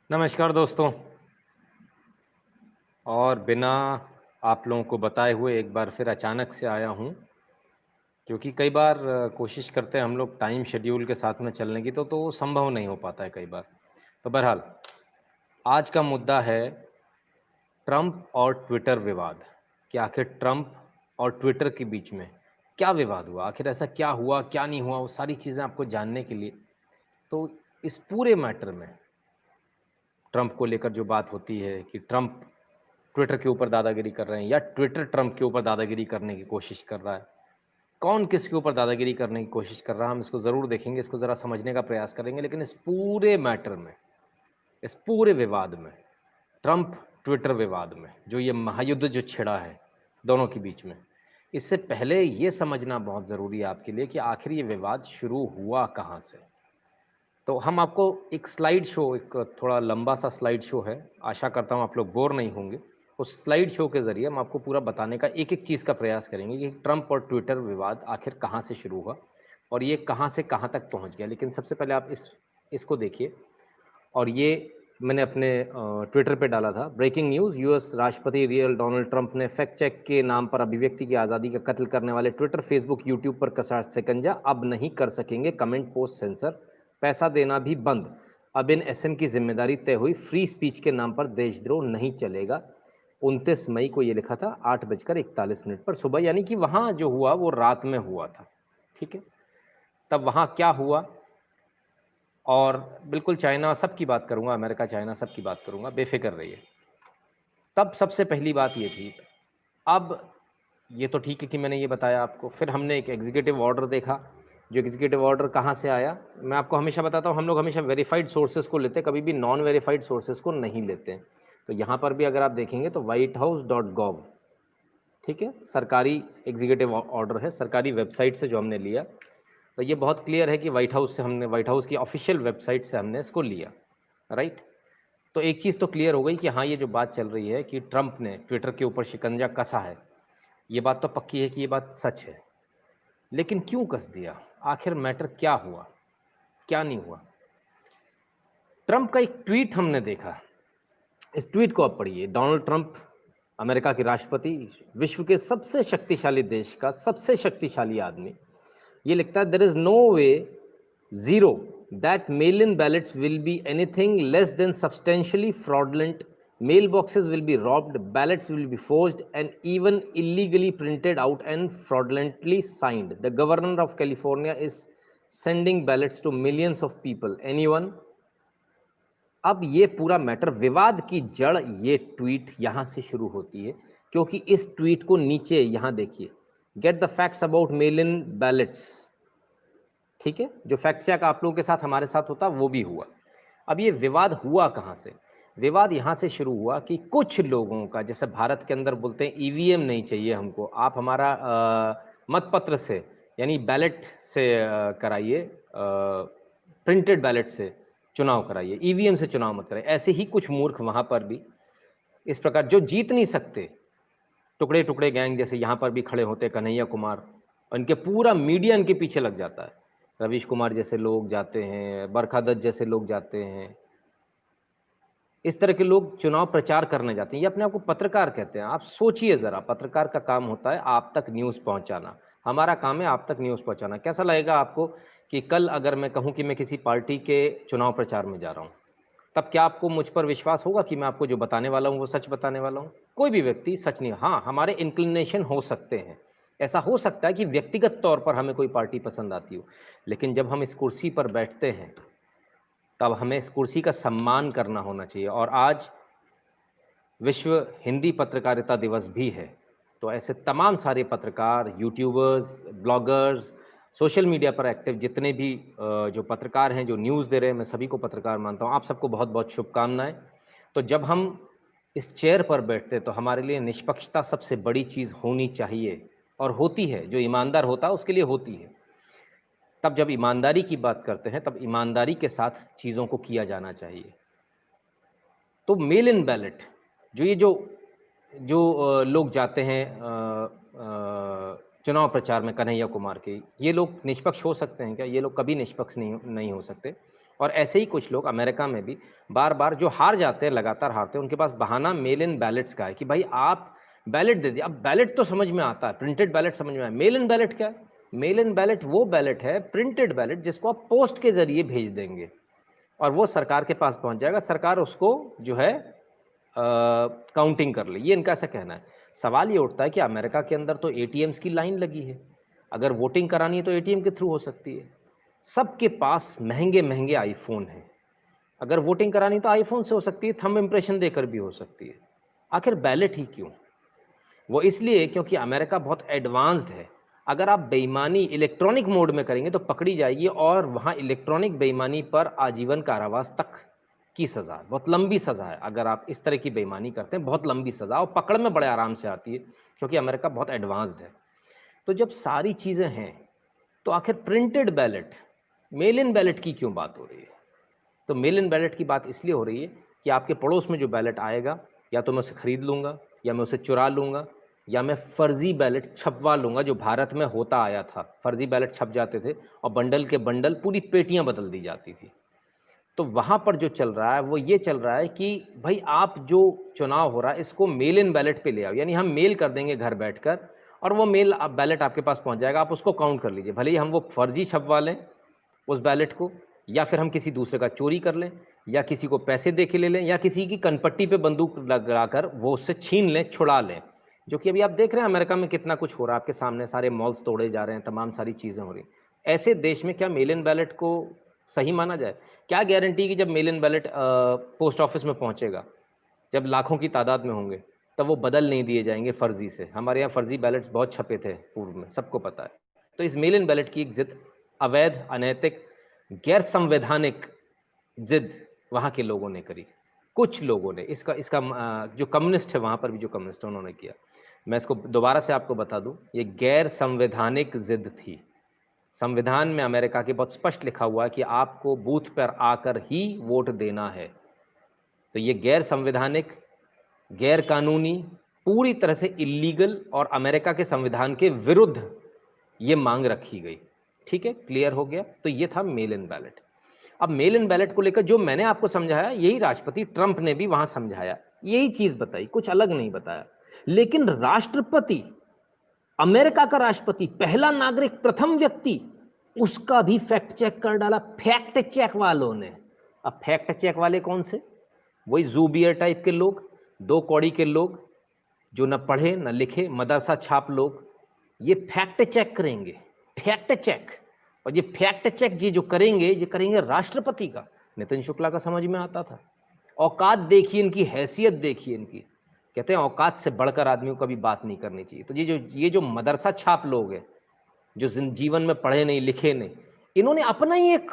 नमस्कार दोस्तों। और बिना आप लोगों को बताए हुए एक बार फिर अचानक से आया हूँ, क्योंकि कई बार कोशिश करते हैं हम लोग टाइम शेड्यूल के साथ में चलने की तो वो संभव नहीं हो पाता है कई बार। तो बहरहाल आज का मुद्दा है ट्रंप और ट्विटर विवाद, कि आखिर ट्रंप और ट्विटर के बीच में क्या विवाद हुआ? आखिर ऐसा क्या हुआ, क्या नहीं हुआ? वो सारी चीज़ें आपको जानने के लिए तो इस पूरे मैटर में ट्रंप को लेकर जो बात होती है कि ट्रंप ट्विटर के ऊपर दादागिरी कर रहे हैं या ट्विटर ट्रंप के ऊपर दादागिरी करने की कोशिश कर रहा है। कौन किसके ऊपर दादागिरी करने की कोशिश कर रहा है, हम इसको ज़रूर देखेंगे, इसको ज़रा समझने का प्रयास करेंगे। लेकिन इस पूरे मैटर में, इस पूरे विवाद में, ट्रंप ट्विटर विवाद में, जो ये महायुद्ध जो छिड़ा है दोनों के बीच में, इससे पहले ये समझना बहुत ज़रूरी है आपके लिए कि आखिर ये विवाद शुरू हुआ कहाँ से? तो हम आपको एक स्लाइड शो, एक थोड़ा लंबा-सा स्लाइड शो है, आशा करता हूँ आप लोग बोर नहीं होंगे। उस स्लाइड शो के ज़रिए हम आपको पूरा बताने का एक-एक चीज़ का प्रयास करेंगे कि ट्रंप और ट्विटर विवाद आखिर कहाँ से शुरू हुआ और ये कहाँ से कहाँ तक पहुँच गया। लेकिन सबसे पहले आप इसको देखिए। और ये मैंने अपने ट्विटर पे डाला था, ब्रेकिंग न्यूज़, यूएस राष्ट्रपति रियल डोनाल्ड ट्रंप ने फैक्ट चेक के नाम पर अभिव्यक्ति की आज़ादी का कत्ल करने वाले ट्विटर, फेसबुक, यूट्यूब पर कसा शिकंजा, अब नहीं कर सकेंगे कमेंट पोस्ट सेंसर, पैसा देना भी बंद। अब इन एसएम की ज़िम्मेदारी तय हुई, फ्री स्पीच के नाम पर देशद्रोह नहीं चलेगा। 29 मई को ये लिखा था 8:41 पर सुबह, यानी कि वहाँ जो हुआ वो रात में हुआ था, ठीक है? तब वहाँ क्या हुआ, और बिल्कुल चाइना सबकी बात करूँगा, अमेरिका, चाइना सबकी बात करूँगा, बेफ़िक्र रहिए। तब सबसे पहली बात ये थी। अब ये तो ठीक है कि मैंने ये बताया आपको, फिर हमने एक एग्ज़ीक्यूटिव ऑर्डर देखा, जो एग्ज़ीक्यूटिव ऑर्डर कहाँ से आया? मैं आपको हमेशा बताता हूँ, हम लोग हमेशा वेरिफ़ाइड सोर्सेज़ को लेते हैं, कभी भी नॉन वेरिफ़ाइड सोर्सेज़ को नहीं लेते हैं। तो यहाँ पर भी अगर आप देखेंगे तो whitehouse.gov, ठीक है? सरकारी एग्ज़ीक्यूटिव ऑर्डर है, सरकारी वेबसाइट से जो हमने लिया। तो ये बहुत क्लियर है कि व्हाइट हाउस की ऑफ़िशियल वेबसाइट से हमने इसको लिया, राइट? तो एक चीज़ तो क्लियर हो गई कि हाँ, ये जो बात चल रही है कि ट्रंप ने ट्विटर के ऊपर शिकंजा कसा है, ये बात तो पक्की है कि ये बात सच है। लेकिन क्यों कस दिया? आखिर मैटर क्या हुआ? क्या नहीं हुआ? ट्रंप का एक ट्वीट हमने देखा, इस ट्वीट को आप पढ़िए। डोनाल्ड ट्रंप, अमेरिका के राष्ट्रपति, विश्व के सबसे शक्तिशाली देश का सबसे शक्तिशाली आदमी, ये लिखता है, there is no way, zero, that mail in ballots will be anything less than substantially fraudulent, mailboxes will be robbed, ballots will be forged and even illegally printed out and fraudulently signed. The governor of California is sending ballots to millions of people. Anyone? अब ये पूरा matter, विवाद की जड़ ये tweet यहाँ से शुरू होती है, क्योंकि इस ट्वीट को नीचे यहाँ देखिए, get the facts about male in ballets, ठीक है? जो फैक्ट चेक आप लोगों के साथ हमारे साथ होता वो भी हुआ। अब ये विवाद हुआ कहाँ से? विवाद यहाँ से शुरू हुआ कि कुछ लोगों का, जैसे भारत के अंदर बोलते हैं ईवीएम नहीं चाहिए हमको, आप हमारा मतपत्र से यानी बैलेट से कराइए, प्रिंटेड बैलेट से चुनाव कराइए, ईवीएम से चुनाव मत कराइए। ऐसे ही कुछ मूर्ख वहाँ पर भी इस प्रकार जो जीत नहीं सकते, टुकड़े-टुकड़े गैंग जैसे यहाँ पर भी खड़े होते हैं, कन्हैया कुमार, और इनके पूरा मीडिया इनके पीछे लग जाता है। रवीश कुमार जैसे लोग जाते हैं, बरखा दत्त जैसे लोग जाते हैं। इस तरह के लोग चुनाव प्रचार करने जाते हैं। ये अपने आप को पत्रकार कहते हैं। आप सोचिए ज़रा, पत्रकार का काम होता है आप तक न्यूज़ पहुँचाना। हमारा काम है आप तक न्यूज़ पहुँचाना। कैसा लगेगा आपको कि कल अगर मैं कहूँ कि मैं किसी पार्टी के चुनाव प्रचार में जा रहा हूँ, तब क्या आपको मुझ पर विश्वास होगा कि मैं आपको जो बताने वाला हूँ, वो सच बताने वाला हूँ? कोई भी व्यक्ति सच नहीं, हाँ, हमारे इंक्लिनेशन हो सकते हैं। ऐसा हो सकता है कि व्यक्तिगत तौर पर हमें कोई पार्टी पसंद आती हो, लेकिन जब हम इस कुर्सी पर बैठते हैं, तब हमें इस कुर्सी का सम्मान करना होना चाहिए। और आज विश्व हिंदी पत्रकारिता दिवस भी है, तो ऐसे तमाम सारे पत्रकार, यूट्यूबर्स, ब्लॉगर्स, सोशल मीडिया पर एक्टिव जितने भी जो पत्रकार हैं, जो न्यूज़ दे रहे हैं, मैं सभी को पत्रकार मानता हूँ। आप सबको बहुत-बहुत शुभकामनाएँ। तो जब हम इस चेयर पर बैठते हैं, तो हमारे लिए निष्पक्षता सबसे बड़ी चीज़ होनी चाहिए, और होती है। जो ईमानदार होता है, उसके लिए होती है। तब जब ईमानदारी की बात करते हैं, तब ईमानदारी के साथ चीज़ों को किया जाना चाहिए। तो मेल इन बैलेट, जो ये जो जो लोग जाते हैं चुनाव प्रचार में, कन्हैया कुमार के, ये लोग निष्पक्ष हो सकते हैं क्या? ये लोग कभी निष्पक्ष नहीं हो सकते। और ऐसे ही कुछ लोग अमेरिका में भी बार-बार जो हार जाते हैं, लगातार हारते हैं, उनके पास बहाना मेल इन बैलेट्स का है कि भाई आप बैलेट दे दिए। अब बैलेट तो समझ में आता है, प्रिंटेड बैलेट समझ में आया, मेल इन बैलेट क्या है? मेल इन बैलेट वो बैलेट है, प्रिंटेड बैलेट, जिसको आप पोस्ट के ज़रिए भेज देंगे और वो सरकार के पास पहुँच जाएगा, सरकार उसको जो है काउंटिंग कर ले, ये इनका ऐसा कहना है। सवाल ये उठता है कि अमेरिका के अंदर तो एटीएम्स की लाइन लगी है, अगर वोटिंग करानी है तो एटीएम के थ्रू हो सकती है। सबके पास महँगे-महँगे आईफ़ोन हैं, अगर वोटिंग करानी तो आईफ़ोन से हो सकती है, थंब इम्प्रेशन देकर भी हो सकती है। आखिर बैलेट ही क्यों? वो इसलिए क्योंकि अमेरिका बहुत एडवांस्ड है। अगर आप बेईमानी इलेक्ट्रॉनिक मोड में करेंगे तो पकड़ी जाएगी और वहाँ इलेक्ट्रॉनिक बेईमानी पर आजीवन कारावास तक की सज़ा, बहुत लंबी सज़ा है। अगर आप इस तरह की बेईमानी करते हैं, बहुत लंबी सज़ा और पकड़ में बड़े आराम से आती है, क्योंकि अमेरिका बहुत एडवांस्ड है। तो जब सारी चीज़ें हैं, तो आखिर printed ballot, mail in ballot की क्यों बात हो रही है? तो मेल इन बैलेट की बात इसलिए हो रही है कि आपके पड़ोस में जो बैलेट आएगा, या तो मैं उसे खरीद लूँगा, या मैं उसे चुरा लूँगा, या मैं फ़र्ज़ी बैलेट छपवा लूँगा, जो भारत में होता आया था। फ़र्ज़ी बैलेट छप जाते थे और बंडल के बंडल पूरी पेटियाँ बदल दी जाती थी। तो वहाँ पर जो चल रहा है, वो ये चल रहा है कि भई आप जो चुनाव हो रहा है, इसको मेल इन बैलेट पे ले आओ। यानी हम मेल कर देंगे घर बैठकर और वो मेल बैलेट आपके पास पहुँच जाएगा, आप उसको काउंट कर लीजिए। भले ही हम वो फ़र्ज़ी छपवा लें उस बैलेट को, या फिर हम किसी दूसरे का चोरी कर लें, या किसी को पैसे दे के ले लें, या किसी की कनपट्टी पे बंदूक लगाकर वो उससे छीन लें, छुड़ा लें। जो कि अभी आप देख रहे हैं अमेरिका में कितना कुछ हो रहा है आपके सामने, सारे मॉल्स तोड़े जा रहे हैं, तमाम सारी चीज़ें हो रही हैं। ऐसे देश में क्या मेल इन बैलेट को सही माना जाए? क्या गारंटी कि जब mail in ballot post office में पहुँचेगा, जब लाखों की तादाद में होंगे, तब वो बदल नहीं दिए जाएँगे फ़र्ज़ी से। हमारे यहाँ फ़र्ज़ी बैलेट्स बहुत छपे थे पूर्व में, सबको पता है। तो इस मेल इन बैलेट की एक ज़िद अवैध, अनैतिक, गैर संवैधानिक ज़िद वहाँ के लोगों ने करी। कुछ लोगों ने इसका इसका जो कम्युनिस्ट है, वहाँ पर भी जो कम्युनिस्ट है, उन्होंने किया। मैं इसको दोबारा से आपको बता दूँ, ये गैर संवैधानिक ज़िद थी। संविधान में अमेरिका के बहुत स्पष्ट लिखा हुआ है कि आपको बूथ पर आकर ही वोट देना है। तो ये गैर संवैधानिक, गैर कानूनी, पूरी तरह से इल्लीगल और अमेरिका के संविधान के विरुद्ध ये मांग रखी गई। ठीक है, क्लियर हो गया? तो ये था मेल इन बैलेट। अब मेल इन बैलेट को लेकर जो मैंने आपको समझाया, यही राष्ट्रपति ट्रंप ने भी वहां समझाया, यही चीज बताई, कुछ अलग नहीं बताया। लेकिन राष्ट्रपति, अमेरिका का राष्ट्रपति, पहला नागरिक, प्रथम व्यक्ति, उसका भी फैक्ट चेक कर डाला फैक्ट चेक वालों ने। अब फैक्ट चेक वाले कौन से? वही जूबियर टाइप के लोग, दो कौड़ी के लोग, जो न पढ़े न लिखे, मदरसा छाप लोग, ये फैक्ट चेक करेंगे, फैक्ट चेक। और ये फैक्ट चेक ये जो करेंगे, ये करेंगे राष्ट्रपति का। नितिन शुक्ला का समझ में आता था। औकात देखिए इनकी, हैसियत देखिए इनकी। कहते हैं औकात से बढ़कर आदमियों को कभी बात नहीं करनी चाहिए। तो ये जो मदरसा छाप लोग हैं, जो जीवन में पढ़े नहीं लिखे नहीं, इन्होंने अपना ही एक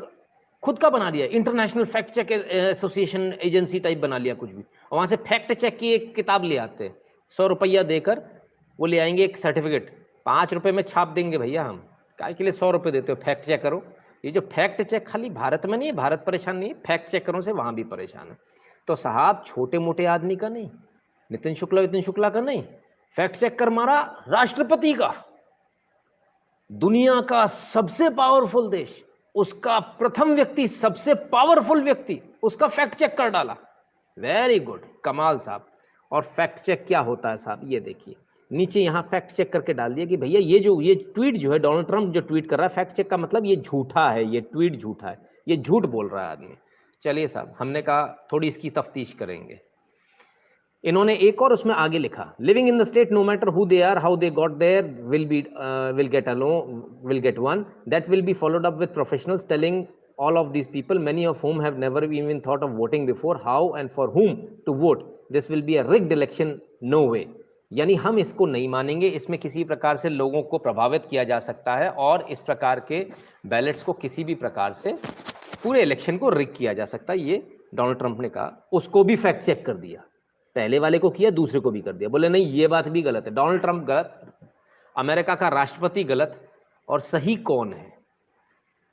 खुद का बना लिया, international fact check association, agency type बना लिया कुछ भी, और वहाँ से फैक्ट चेक की एक किताब ले आते हैं। 100 रुपया देकर वो ले आएंगे एक सर्टिफिकेट, 5 रुपये में छाप देंगे भैया हम, काय के लिए 100 रुपये देते हो, फैक्ट चेक करो। ये जो फैक्ट चेक खाली भारत में नहीं है, भारत परेशान नहीं है, फैक्ट चेकरों से वहाँ भी परेशान है। तो साहब छोटे मोटे आदमी का नहीं, नितिन शुक्ला का नहीं, फैक्ट चेक कर मारा राष्ट्रपति का, दुनिया का सबसे पावरफुल देश, उसका प्रथम व्यक्ति, सबसे पावरफुल व्यक्ति, उसका फैक्ट चेक कर डाला। वेरी गुड, कमाल साहब। और फैक्ट चेक क्या होता है साहब, ये देखिए नीचे यहाँ फैक्ट चेक करके डाल दिया कि भैया ये ट्वीट जो है, डोनाल्ड ट्रंप जो ट्वीट कर रहा है, फैक्ट चेक का मतलब ये झूठा है, ये ट्वीट झूठा है, ये झूठ बोल रहा है आदमी। चलिए साहब, हमने कहा थोड़ी इसकी तफ्तीश करेंगे। इन्होंने एक और उसमें आगे लिखा, living in the state no matter who they are, how they got there, will get one that will be followed up with professionals telling all of these people, many of whom have never even thought of voting before, how and for whom to vote. This will be a rigged election, no way. यानी हम इसको नहीं मानेंगे, इसमें किसी प्रकार से लोगों को प्रभावित किया जा सकता है और इस प्रकार के बैलेट्स को किसी भी प्रकार से पूरे इलेक्शन को रिग किया जा सकता है। ये डोनाल्ड ट्रंप ने कहा, उसको भी फैक्ट चेक कर दिया, पहले वाले को किया, दूसरे को भी कर दिया। बोले नहीं, ये बात भी गलत है, डोनाल्ड ट्रंप गलत, अमेरिका का राष्ट्रपति गलत, और सही कौन है?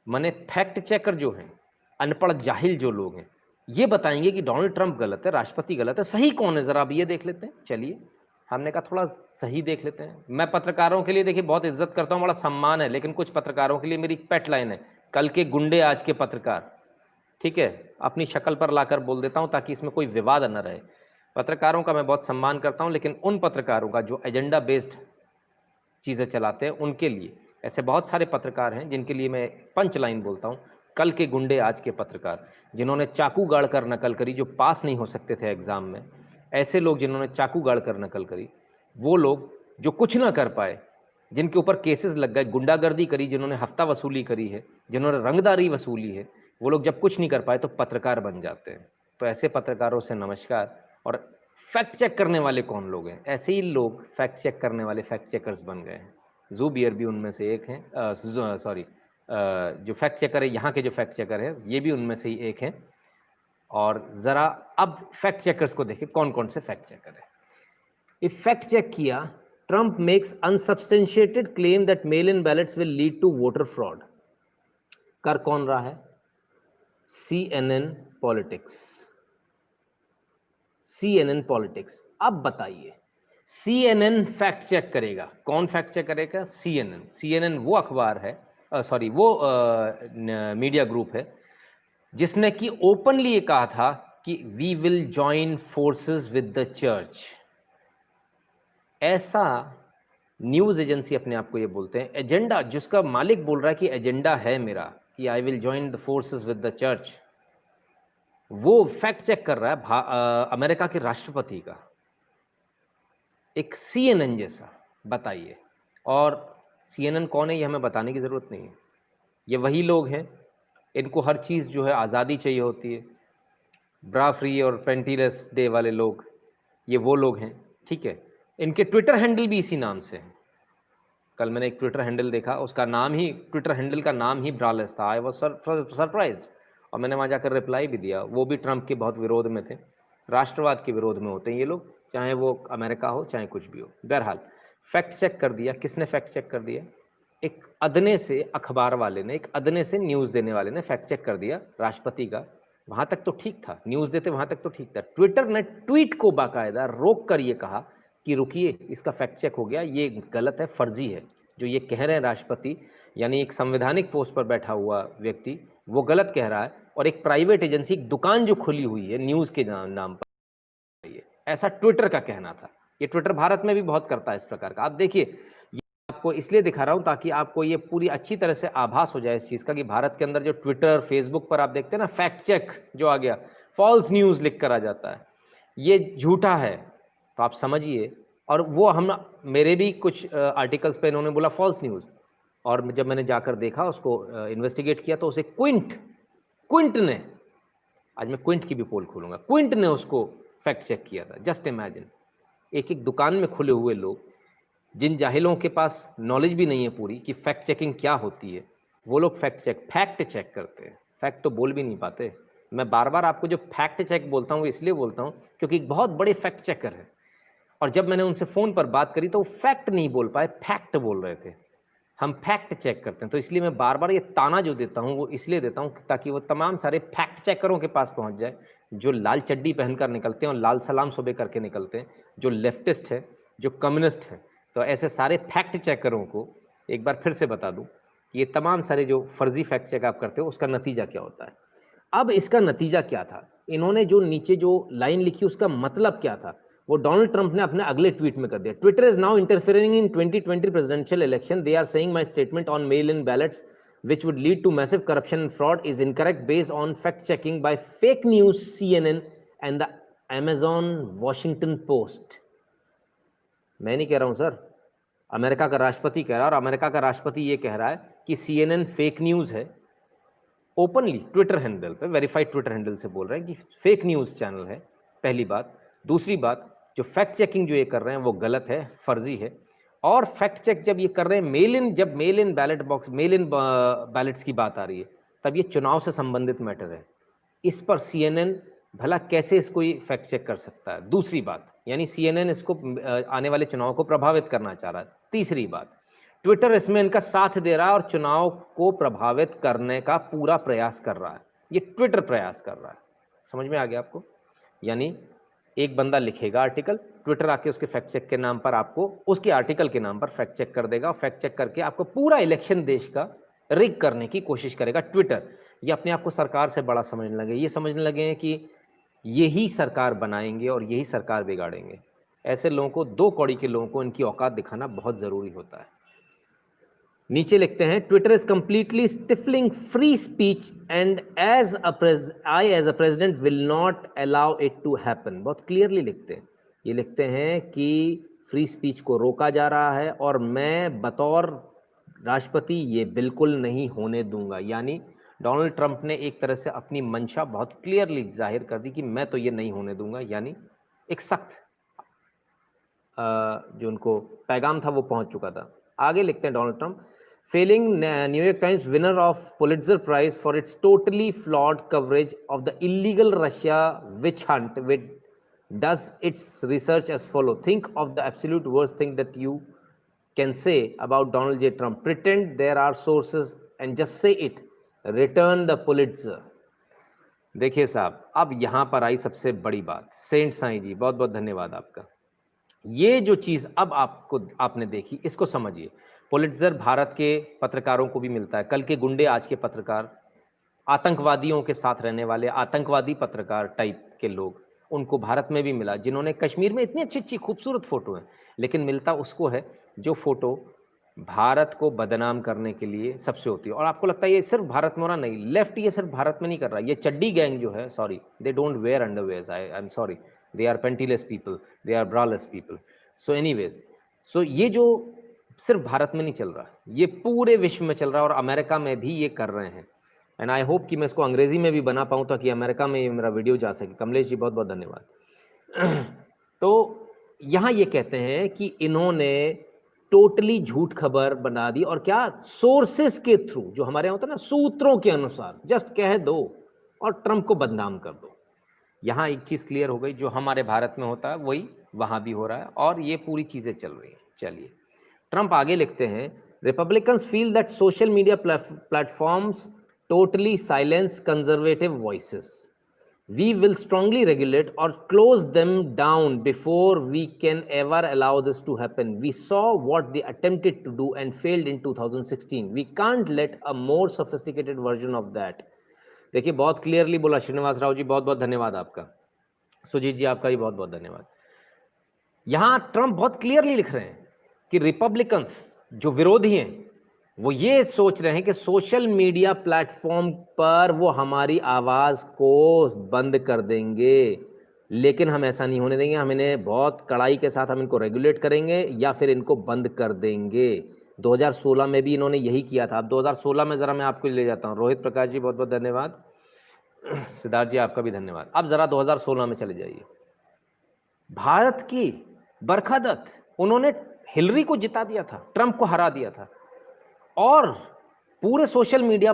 माने फैक्ट चेकर जो हैं, अनपढ़ जाहिल जो लोग हैं, ये बताएंगे कि डोनाल्ड ट्रंप गलत है, राष्ट्रपति गलत है, सही कौन है जरा अब ये देख लेते हैं। चलिए, हमने कहा थोड़ा सही देख लेते हैं। मैं पत्रकारों के लिए देखिए बहुत इज्जत करता हूँ, बड़ा सम्मान है, लेकिन कुछ पत्रकारों के लिए मेरी पेट लाइन है, कल के गुंडे आज के पत्रकार। ठीक है, अपनी शक्ल पर लाकर बोल देता हूँ ताकि इसमें कोई विवाद न रहे। पत्रकारों का मैं बहुत सम्मान करता हूँ, लेकिन उन पत्रकारों का जो एजेंडा बेस्ड चीज़ें चलाते हैं, उनके लिए, ऐसे बहुत सारे पत्रकार हैं जिनके लिए मैं पंच लाइन बोलता हूँ, कल के गुंडे आज के पत्रकार, जिन्होंने चाकू गाड़ कर नकल करी, जो पास नहीं हो सकते थे एग्ज़ाम में, ऐसे लोग जिन्होंने चाकू गाड़ कर नकल करी, वो लोग जो कुछ ना कर पाए, जिनके ऊपर केसेस लग गए, गुंडागर्दी करी, जिन्होंने हफ्ता वसूली करी है, जिन्होंने रंगदारी वसूली है, वो लोग जब कुछ नहीं कर पाए तो पत्रकार बन जाते हैं। तो ऐसे पत्रकारों से नमस्कार। और फैक्ट चेक करने वाले कौन लोग हैं? ऐसे ही लोग फैक्ट चेक करने वाले फैक्ट चेकर्स बन गए हैं। ज़ूबियर भी उनमें से एक हैं, सॉरी, जो फैक्ट चेकर है, यहाँ के जो फैक्ट चेकर हैं, ये भी उनमें से ही एक हैं। और ज़रा अब फैक्ट चेकर्स को देखें कौन कौन से फैक्ट चेकर हैं। इफेक्ट चेक किया, Trump makes unsubstantiated claim that mail in ballots will lead to voter fraud. कर कौन रहा है? CNN politics. CNN politics. अब बताइए, CNN फैक्ट चेक करेगा, कौन फैक्ट चेक करेगा? CNN वो अखबार है, सॉरी, वो मीडिया ग्रुप है जिसने कि ओपनली ये कहा था कि we will join forces with the church. ऐसा न्यूज़ एजेंसी अपने आप को ये बोलते हैं, एजेंडा जिसका मालिक बोल रहा है कि एजेंडा है मेरा कि I will join the forces with the church, वो फैक्ट चेक कर रहा है अमेरिका के राष्ट्रपति का, एक CNN जैसा। बताइए। और CNN कौन है ये हमें बताने की ज़रूरत नहीं है, ये वही लोग हैं, इनको हर चीज़ जो है आज़ादी चाहिए होती है, ब्रा फ्री और पेंटीलेस डे वाले लोग, ये वो लोग हैं, ठीक है। इनके ट्विटर हैंडल भी इसी नाम से है। कल मैंने एक ट्विटर हैंडल देखा, उसका नाम ही, ट्विटर हैंडल का नाम ही ब्रालेस था। आई वॉज सरप्राइज्ड, और मैंने वहाँ जाकर रिप्लाई भी दिया। वो भी ट्रंप के बहुत विरोध में थे, राष्ट्रवाद के विरोध में होते हैं ये लोग, चाहे वो अमेरिका हो चाहे कुछ भी हो। बहरहाल फैक्ट चेक कर दिया। किसने फैक्ट चेक कर दिया? एक अदने से अखबार वाले ने, एक अदने से न्यूज़ देने वाले ने फैक्ट चेक कर दिया राष्ट्रपति का। वहाँ तक तो ठीक था, न्यूज़ देते वहाँ तक तो ठीक था। ट्विटर ने ट्वीट को बाकायदा रोक कर ये कहा कि रुकिए, इसका फैक्ट चेक हो गया, ये गलत है, फर्जी है, जो ये कह रहे हैं राष्ट्रपति, यानी एक संवैधानिक पोस्ट पर बैठा हुआ व्यक्ति, वो गलत कह रहा है। और एक प्राइवेट एजेंसी, एक दुकान जो खुली हुई है न्यूज़ के नाम पर, ये ऐसा ट्विटर का कहना था। ये ट्विटर भारत में भी बहुत करता है इस प्रकार का। आप देखिए, ये आपको इसलिए दिखा रहा हूँ ताकि आपको ये पूरी अच्छी तरह से आभास हो जाए इस चीज़ का कि भारत के अंदर जो ट्विटर, फेसबुक पर आप देखते हैं ना, फैक्ट चेक जो आ गया, फॉल्स न्यूज़ लिख कर आ जाता है, ये झूठा है, तो आप समझिए। और वो हम, मेरे भी कुछ आर्टिकल्स पे इन्होंने बोला फॉल्स न्यूज़, और जब मैंने जाकर देखा, उसको इन्वेस्टिगेट किया, तो उसे क्विंट ने, आज मैं क्विंट की भी पोल खोलूंगा, क्विंट ने उसको फैक्ट चेक किया था। जस्ट इमेजिन, एक एक दुकान में खुले हुए लोग, जिन जाहिलों के पास नॉलेज भी नहीं है पूरी कि फैक्ट चेकिंग क्या होती है, वो लोग फैक्ट चेक करते हैं। फैक्ट तो बोल भी नहीं पाते। मैं बार बार आपको जो फैक्ट चेक बोलता हूँ, इसलिए बोलता हूँ क्योंकि एक बहुत बड़े फैक्ट चेकर है, और जब मैंने उनसे फ़ोन पर बात करी तो वो फैक्ट नहीं बोल पाए, फैक्ट बोल रहे थे। हम फैक्ट चेक करते हैं, तो इसलिए मैं बार बार ये ताना जो देता हूँ वो इसलिए देता हूँ ताकि वो तमाम सारे फैक्ट चेकरों के पास पहुँच जाए, जो लाल चड्डी पहनकर निकलते हैं और लाल सलाम सुबह करके निकलते हैं, जो लेफ्टिस्ट है, जो कम्युनिस्ट है। तो ऐसे सारे फैक्ट चेकरों को एक बार फिर से बता दूँ कि ये तमाम सारे जो फर्जी फैक्ट चेक आप करते हो, उसका नतीजा क्या होता है। अब इसका नतीजा क्या था, इन्होंने जो नीचे जो लाइन लिखी उसका मतलब क्या था, वो डोनाल्ड ट्रंप ने अपने अगले ट्वीट में कर दिया। Twitter is now interfering in 2020 presidential election. They are saying my statement on mail in ballots which would lead to massive corruption and fraud is incorrect based on fact checking by fake news CNN and the Amazon Washington Post। मैं नहीं कह रहा हूं sir, America का राष्ट्रपति कह रहा है, और अमेरिका का राष्ट्रपति ये कह रहा है कि CNN फेक न्यूज़ है। ओपनली ट्विटर हैंडल पे, वेरीफाइड ट्विटर हैंडल से बोल रहे हैं कि फेक न्यूज़ चैनल है, पहली बात। दूसरी बात, जो फैक्ट चेकिंग जो ये कर रहे हैं वो गलत है, फर्जी है। और फैक्ट चेक जब ये कर रहे हैं, जब mail in ballot box, mail in ballots की बात आ रही है, तब ये चुनाव से संबंधित मैटर है। इस पर CNN भला कैसे इसको ये फैक्ट चेक कर सकता है? दूसरी बात, यानी CNN इसको आने वाले चुनाव को प्रभावित करना चाह रहा है। तीसरी बात, ट्विटर इसमें इनका साथ दे रहा है और चुनाव को प्रभावित करने का पूरा प्रयास कर रहा है। ये ट्विटर प्रयास कर रहा है। समझ में आ गया आपको? यानी एक बंदा लिखेगा आर्टिकल, ट्विटर आके उसके फैक्ट चेक के नाम पर आपको, उसके आर्टिकल के नाम पर फैक्ट चेक कर देगा, फैक्ट चेक करके आपको पूरा इलेक्शन देश का रिग करने की कोशिश करेगा ट्विटर। ये अपने आप को सरकार से बड़ा समझने लगे, ये समझने लगे हैं कि यही सरकार बनाएंगे और यही सरकार बिगाड़ेंगे। ऐसे लोगों को, दो कौड़ी के लोगों को इनकी औकात दिखाना बहुत ज़रूरी होता है। नीचे लिखते हैं, Twitter is completely stifling free speech and as a president will not allow it to happen. बहुत क्लियरली लिखते हैं, ये लिखते हैं कि फ्री स्पीच को रोका जा रहा है और मैं बतौर राष्ट्रपति ये बिल्कुल नहीं होने दूंगा। यानी डोनाल्ड ट्रंप ने एक तरह से अपनी मंशा बहुत क्लियरली जाहिर कर दी कि मैं तो ये नहीं होने दूंगा। यानी एक सख्त जो उनको पैगाम था वो पहुंच चुका था। आगे लिखते हैं Donald Trump, failing New York Times winner of Pulitzer Prize for its totally flawed coverage of the illegal Russia witch hunt which does its research as follow. Think of the absolute worst thing that you can say about Donald J. Trump. Pretend there are sources and just say it. Return the Pulitzer. देखिए साहब, अब यहाँ पर आई सबसे बड़ी बात। Saint Sai जी, बहुत बहुत धन्यवाद आपका। ये जो चीज़ अब आपने देखी, इसको समझिए। पुलित्जर भारत के पत्रकारों को भी मिलता है। कल के गुंडे, आज के पत्रकार, आतंकवादियों के साथ रहने वाले आतंकवादी पत्रकार टाइप के लोग, उनको भारत में भी मिला, जिन्होंने कश्मीर में इतनी अच्छी अच्छी खूबसूरत फ़ोटो हैं, लेकिन मिलता उसको है जो फ़ोटो भारत को बदनाम करने के लिए सबसे होती है। और आपको लगता है ये सिर्फ भारत में हो रहा? नहीं, लेफ्ट ये सिर्फ भारत में नहीं कर रहा। ये चड्डी गैंग जो है, sorry, they don't wear underwears, I am sorry, they are pantyless people, they are braless people. So anyways, so ये जो सिर्फ भारत में नहीं चल रहा, ये पूरे विश्व में चल रहा है और अमेरिका में भी ये कर रहे हैं। एंड आई होप कि मैं इसको अंग्रेजी में भी बना पाऊँ ताकि अमेरिका में मेरा वीडियो जा सके। कमलेश जी, बहुत बहुत धन्यवाद। तो यहाँ ये कहते हैं कि इन्होंने टोटली झूठ खबर बना दी, और क्या, सोर्सेस के थ्रू, जो हमारे यहाँ होता है ना, सूत्रों के अनुसार जस्ट कह दो और ट्रंप को बदनाम कर दो। यहाँ एक चीज़ क्लियर हो गई, जो हमारे भारत में होता है वही वहाँ भी हो रहा है और ये पूरी चीज़ें चल रही हैं। चलिए, ट्रंप आगे लिखते हैं, Republicans feel that social media platforms totally silence conservative voices. We will strongly regulate or close them down before we can ever allow this to happen. We saw what they attempted to do and failed in 2016. We can't let a more sophisticated version of that. देखिए, बहुत clearly बोला श्रीनिवास राव जी, बहुत बहुत धन्यवाद आपका। सुजीत जी, आपका भी बहुत बहुत धन्यवाद। यहाँ ट्रंप बहुत क्लियरली लिख रहे हैं कि रिपब्लिकन्स, जो विरोधी हैं, वो ये सोच रहे हैं कि सोशल मीडिया प्लेटफॉर्म पर वो हमारी आवाज़ को बंद कर देंगे, लेकिन हम ऐसा नहीं होने देंगे। हम इन्हें बहुत कड़ाई के साथ हम इनको रेगुलेट करेंगे या फिर इनको बंद कर देंगे। 2016 में भी इन्होंने यही किया था। अब 2016 में ज़रा मैं आपको ले जाता हूँ। रोहित प्रकाश जी, बहुत बहुत धन्यवाद। सिद्धार्थ जी, आपका भी धन्यवाद। अब ज़रा 2016 में चले जाइए। भारत की बरखा दत्त, उन्होंने हिलरी को जिता दिया था, ट्रंप को हरा दिया था, और पूरे सोशल मीडिया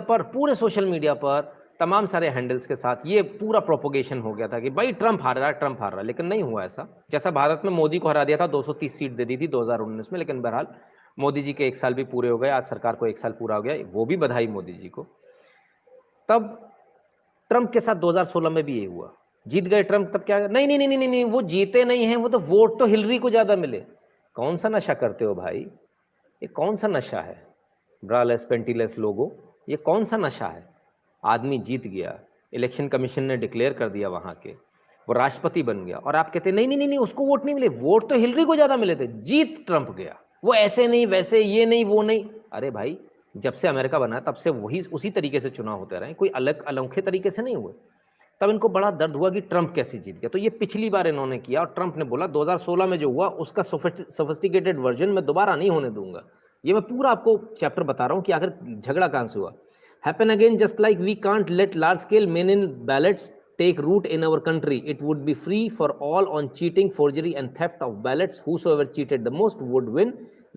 पर तमाम सारे हैंडल्स के साथ ये पूरा प्रोपोगेशन हो गया था कि भाई ट्रंप हार रहा है, ट्रंप हार रहा है। लेकिन नहीं हुआ ऐसा। जैसा भारत में मोदी को हरा दिया था, 230 सीट दे दी थी 2019 में, लेकिन बहरहाल मोदी जी के 1 साल भी पूरे हो गए। आज सरकार को 1 साल पूरा हो गया, वो भी बधाई मोदी जी को। तब ट्रंप के साथ 2016 में भी यही हुआ, जीत गए ट्रंप। तब क्या, नहीं नहीं नहीं नहीं नहीं, वो जीते नहीं हैं, वो तो वोट तो हिलरी को ज़्यादा मिले। कौन सा नशा करते हो भाई, ये कौन सा नशा है? ब्रालेस पेंटीलेस लोगो, ये कौन सा नशा है? आदमी जीत गया, इलेक्शन कमीशन ने डिक्लेयर कर दिया वहाँ के, वो राष्ट्रपति बन गया, और आप कहते नहीं नहीं नहीं नहीं, उसको वोट नहीं मिले। वोट तो हिलरी को ज़्यादा मिले थे, जीत ट्रंप गया। वो ऐसे नहीं, वैसे, ये नहीं, वो नहीं। अरे भाई, जब से अमेरिका बना तब से वही उसी तरीके से चुनाव होते रहे, कोई अलग अनोखे तरीके से नहीं हुए। तब इनको बड़ा दर्द हुआ कि ट्रंप कैसे जीत गया। तो ये पिछली बार इन्होंने किया, और ट्रंप ने बोला 2016 में जो हुआ उसका सोफिस्टिकेटेड वर्जन मैं दोबारा नहीं होने दूंगा। ये मैं पूरा आपको चैप्टर बता रहा हूँ कि आखिर झगड़ा कहाँ से हुआ। Happen again, just like we can't let large scale mail in ballots take root in our country. It would be free for all on cheating, forgery and theft of ballots. Whosoever cheated the most would win.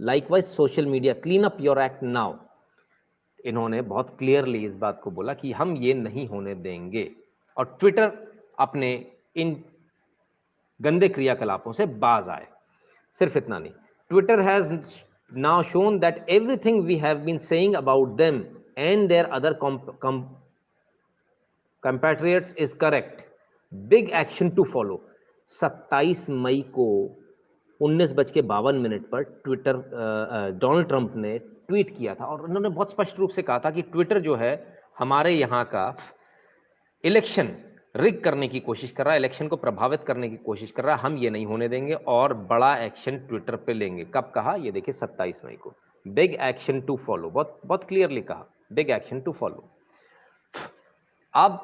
Likewise, social media, clean up your act now. इन्होंने बहुत clearly इस बात को बोला कि हम ये नहीं होने देंगे, और ट्विटर अपने इन गंदे क्रियाकलापों से बाज आए। सिर्फ इतना नहीं, Twitter has now shown that everything we have been saying about them and their other compatriots is correct. Big action to follow. 27 मई को 19:52 पर ट्विटर डोनाल्ड ट्रंप ने ट्वीट किया था, और उन्होंने बहुत स्पष्ट रूप से कहा था कि ट्विटर जो है हमारे यहाँ का इलेक्शन रिग करने की कोशिश कर रहा है, इलेक्शन को प्रभावित करने की कोशिश कर रहा है। हम ये नहीं होने देंगे और बड़ा एक्शन ट्विटर पे लेंगे। कब कहा? ये देखिए 27 मई को, बिग एक्शन टू फॉलो, बहुत बहुत क्लियरली कहा, बिग एक्शन टू फॉलो। अब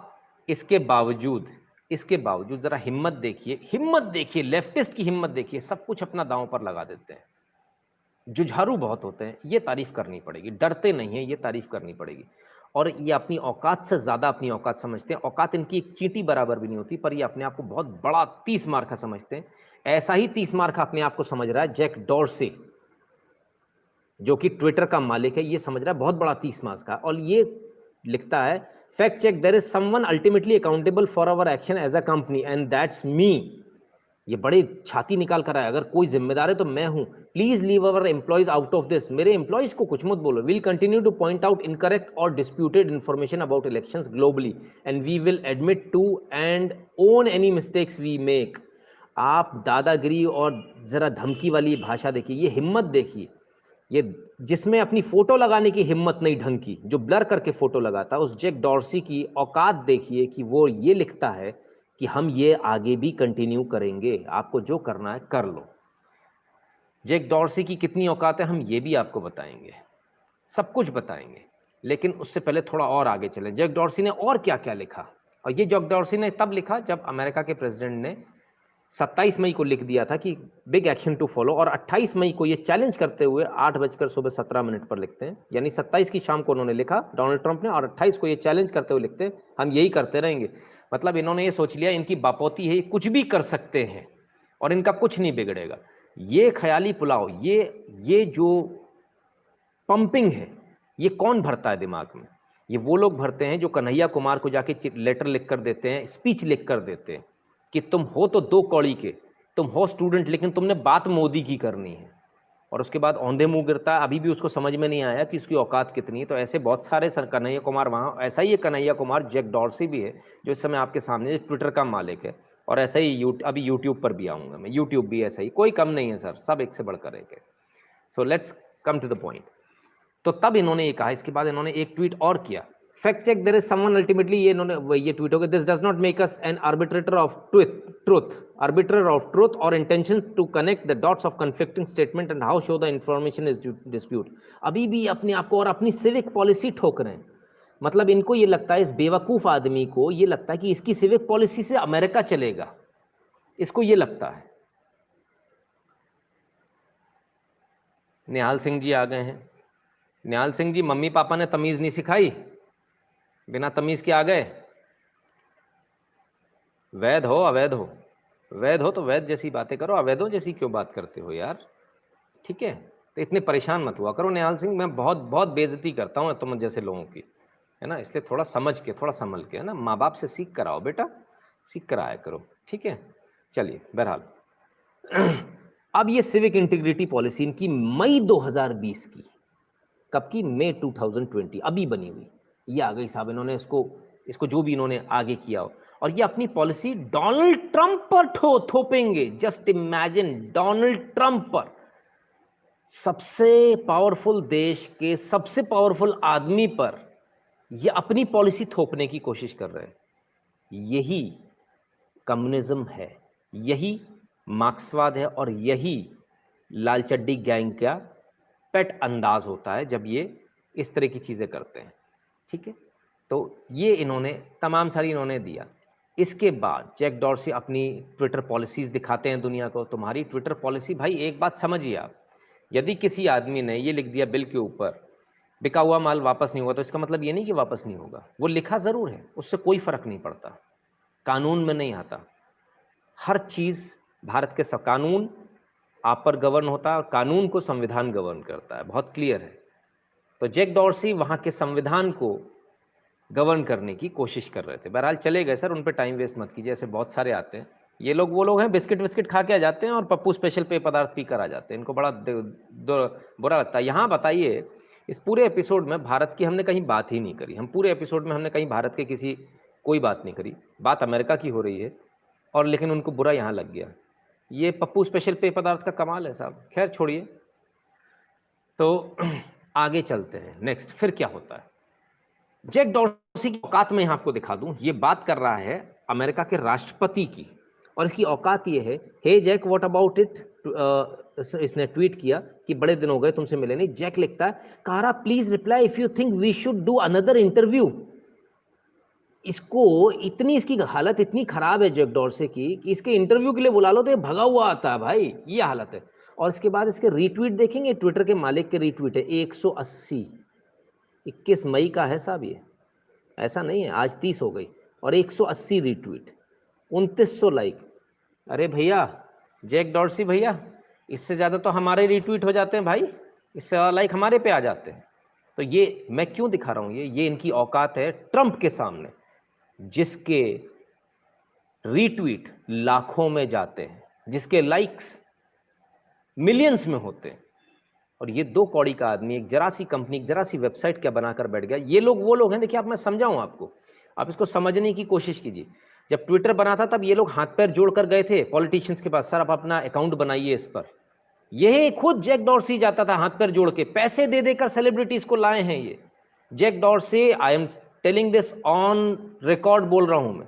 इसके बावजूद जरा हिम्मत देखिए, लेफ्टिस्ट की हिम्मत देखिए, सब कुछ अपना दांव पर लगा देते हैं। जुझारू बहुत होते हैं, ये तारीफ करनी पड़ेगी, डरते नहीं हैं, ये तारीफ करनी पड़ेगी। और ये अपनी औकात से ज़्यादा अपनी औकात समझते हैं। औकात इनकी एक चींटी बराबर भी नहीं होती, पर ये अपने आप को बहुत बड़ा 30 मार का समझते हैं। ऐसा ही 30 मार का अपने आप को समझ रहा है जैक डॉर्सी, जो कि ट्विटर का मालिक है। ये समझ रहा है बहुत बड़ा 30 मार का, और ये लिखता है, fact check, there is someone ultimately accountable for our action as a company and that's me. ये बड़े छाती निकाल कर आया, अगर कोई जिम्मेदार है तो मैं हूं। Please leave our employees out of this, मेरे एम्प्लॉइज को कुछ मत बोलो। Will continue to point out incorrect or disputed information about elections globally and we will admit to and own any mistakes we make. आप दादागिरी और जरा धमकी वाली भाषा देखिए, ये हिम्मत देखिए, ये जिसमें अपनी फोटो लगाने की हिम्मत नहीं ढंग की, जो ब्लर करके फोटो लगाता, उस जैक डॉर्सी की औकात देखिए कि वो ये लिखता है कि हम ये आगे भी कंटिन्यू करेंगे, आपको जो करना है कर लो। जैक डॉर्सी की कितनी औकात है हम ये भी आपको बताएंगे, सब कुछ बताएंगे। लेकिन उससे पहले थोड़ा और आगे चले, जैक डॉर्सी ने और क्या क्या लिखा। और ये जैक डॉर्सी ने तब लिखा जब अमेरिका के प्रेसिडेंट ने 27 मई को लिख दिया था कि बिग एक्शन टू फॉलो, और 28 मई को ये चैलेंज करते हुए 8:17 पर लिखते हैं। यानी 27 की शाम को उन्होंने लिखा डोनाल्ड ट्रंप ने, और 28 को ये चैलेंज करते हुए लिखते हैं हम यही करते रहेंगे। मतलब इन्होंने ये सोच लिया इनकी बापोती है, ये कुछ भी कर सकते हैं और इनका कुछ नहीं बिगड़ेगा। ये ख्याली पुलाव, ये जो पंपिंग है, ये कौन भरता है दिमाग में? ये वो लोग भरते हैं जो कन्हैया कुमार को जाके लेटर लिख कर देते हैं, स्पीच लिख कर देते हैं कि तुम हो तो 2 कौड़ी के, तुम हो स्टूडेंट, लेकिन तुमने बात मोदी की करनी है। और उसके बाद औंधे मुंह गिरता है, अभी भी उसको समझ में नहीं आया कि उसकी औकात कितनी है। तो ऐसे बहुत सारे कन्हैया कुमार वहाँ, ऐसा ही एक कन्हैया कुमार जैक डॉर्सी भी है जो इस समय आपके सामने ट्विटर का मालिक है। और ऐसा ही अभी यूट्यूब पर भी आऊँगा मैं, यूट्यूब भी ऐसा ही, कोई कम नहीं है सर, सब एक से बढ़कर एक है। So let's come to the point. तो तब इन्होंने ये कहा, इसके बाद इन्होंने एक ट्वीट और किया, fact check, there is someone ultimately, ये इन्होंने ये ट्वीट हो गया, this does not make us an arbitrator of truth our intention to connect the dots of conflicting statement and how show the information is dispute. अभी भी अपने आप को और अपनी सिविक पॉलिसी ठोक रहे हैं। मतलब इनको ये लगता है, इस बेवकूफ़ आदमी को ये लगता है कि इसकी सिविक पॉलिसी से अमेरिका चलेगा, इसको ये लगता है। निहाल सिंह जी आ गए हैं। निहाल सिंह जी, मम्मी पापा ने तमीज़ नहीं सिखाई, बिना तमीज़ के आ गए। वैध हो अवैध हो, वैध हो तो वैध जैसी बातें करो, अवैधों जैसी क्यों बात करते हो यार? ठीक है, तो इतने परेशान मत हुआ करो निहाल सिंह, मैं बहुत बहुत बेइज्जती करता हूँ तुम जैसे लोगों की, है ना। इसलिए थोड़ा समझ के, थोड़ा संभल के, है ना, माँ बाप से सीख कर आओ बेटा, सीख कर आया करो, ठीक है। चलिए, बहरहाल अब ये सिविक इंटीग्रिटी पॉलिसी इनकी मई 2020 की, कब की? मई 2020, अभी बनी हुई। ये आ गई साहब, इन्होंने इसको जो भी इन्होंने आगे किया हो, और ये अपनी पॉलिसी डोनाल्ड ट्रंप पर थोपेंगे। जस्ट इमेजिन, डोनाल्ड ट्रंप पर, सबसे पावरफुल देश के सबसे पावरफुल आदमी पर ये अपनी पॉलिसी थोपने की कोशिश कर रहे हैं। यही कम्युनिज्म है, यही मार्क्सवाद है, और यही लाल चड्डी गैंग का पेट अंदाज होता है जब ये इस तरह की चीज़ें करते हैं, ठीक है। तो ये इन्होंने तमाम सारी इन्होंने दिया। इसके बाद जैक डॉर्सी अपनी ट्विटर पॉलिसीज़ दिखाते हैं दुनिया को। तुम्हारी ट्विटर पॉलिसी, भाई एक बात समझिए आप, यदि किसी आदमी ने ये लिख दिया बिल के ऊपर, बिका हुआ माल वापस नहीं हुआ, तो इसका मतलब ये नहीं कि वापस नहीं होगा, वो लिखा ज़रूर है, उससे कोई फ़र्क नहीं पड़ता, कानून में नहीं आता। हर चीज़ भारत के कानून आप पर गवर्न होता है, और कानून को संविधान गवर्न करता है, बहुत क्लियर है। तो जैक डॉर्सी वहाँ के संविधान को गवर्न करने की कोशिश कर रहे थे। बहरहाल चले गए सर, उन पर टाइम वेस्ट मत कीजिए, ऐसे बहुत सारे आते हैं। ये लोग वो लोग हैं, बिस्किट विस्किट खा के आ जाते हैं और पप्पू स्पेशल पेय पदार्थ पी कर आ जाते हैं, इनको बड़ा बुरा लगता है। यहाँ बताइए, इस पूरे एपिसोड में भारत की हमने कहीं बात ही नहीं करी, हम पूरे एपिसोड में हमने कहीं भारत के किसी कोई बात नहीं करी, बात अमेरिका की हो रही है, और लेकिन उनको बुरा यहाँ लग गया। ये पप्पू स्पेशल पेय पदार्थ का कमाल है साहब। खैर छोड़िए, तो आगे चलते हैं। नेक्स्ट फिर क्या होता है? जैक डॉर्सी की औकात मैं आपको दिखा दूं। ये बात कर रहा है अमेरिका के राष्ट्रपति की, और इसकी औकात ये है, हे जैक व्हाट अबाउट इट। इसने ट्वीट किया कि बड़े दिन हो गए तुमसे मिले नहीं। जैक लिखता है, Kara please reply if you think we should do another interview. इसको इतनी, इसकी हालत इतनी खराब है जैक डॉर्से की कि इसके इंटरव्यू के लिए बुला लो तो ये भगा हुआ आता है भाई, ये हालत है। और इसके बाद इसके रीट्वीट देखेंगे, ट्विटर के मालिक के रीट्वीट है 180। 21 मई का है साहब ये, ऐसा नहीं है, आज 30 हो गई। और 180 रीट्वीट, 2900 लाइक। अरे भैया जैक डॉर्सी भैया, इससे ज़्यादा तो हमारे रीट्वीट हो जाते हैं भाई, इससे ज़्यादा लाइक हमारे पे आ जाते हैं। तो ये मैं क्यों दिखा रहा हूँ, ये इनकी औकात है ट्रंप के सामने, जिसके रीट्वीट लाखों में जाते हैं, जिसके लाइक्स मिलियंस में होते हैं। और ये 2 कौड़ी का आदमी एक जरा सी कंपनी, एक जरा सी वेबसाइट क्या बनाकर बैठ गया। ये लोग वो लोग हैं, देखिए आप, मैं समझाऊं आपको, आप इसको समझने की कोशिश कीजिए। जब ट्विटर बना था तब ये लोग हाथ पैर जोड़कर गए थे पॉलिटिशियंस के पास, सर आप अपना अकाउंट बनाइए इस पर। यही खुद जैक डॉर्सी जाता था हाथ पैर जोड़ के, पैसे दे देकर सेलिब्रिटीज को लाए हैं ये Jack Dorsey. I am telling this on record, बोल रहा हूं मैं।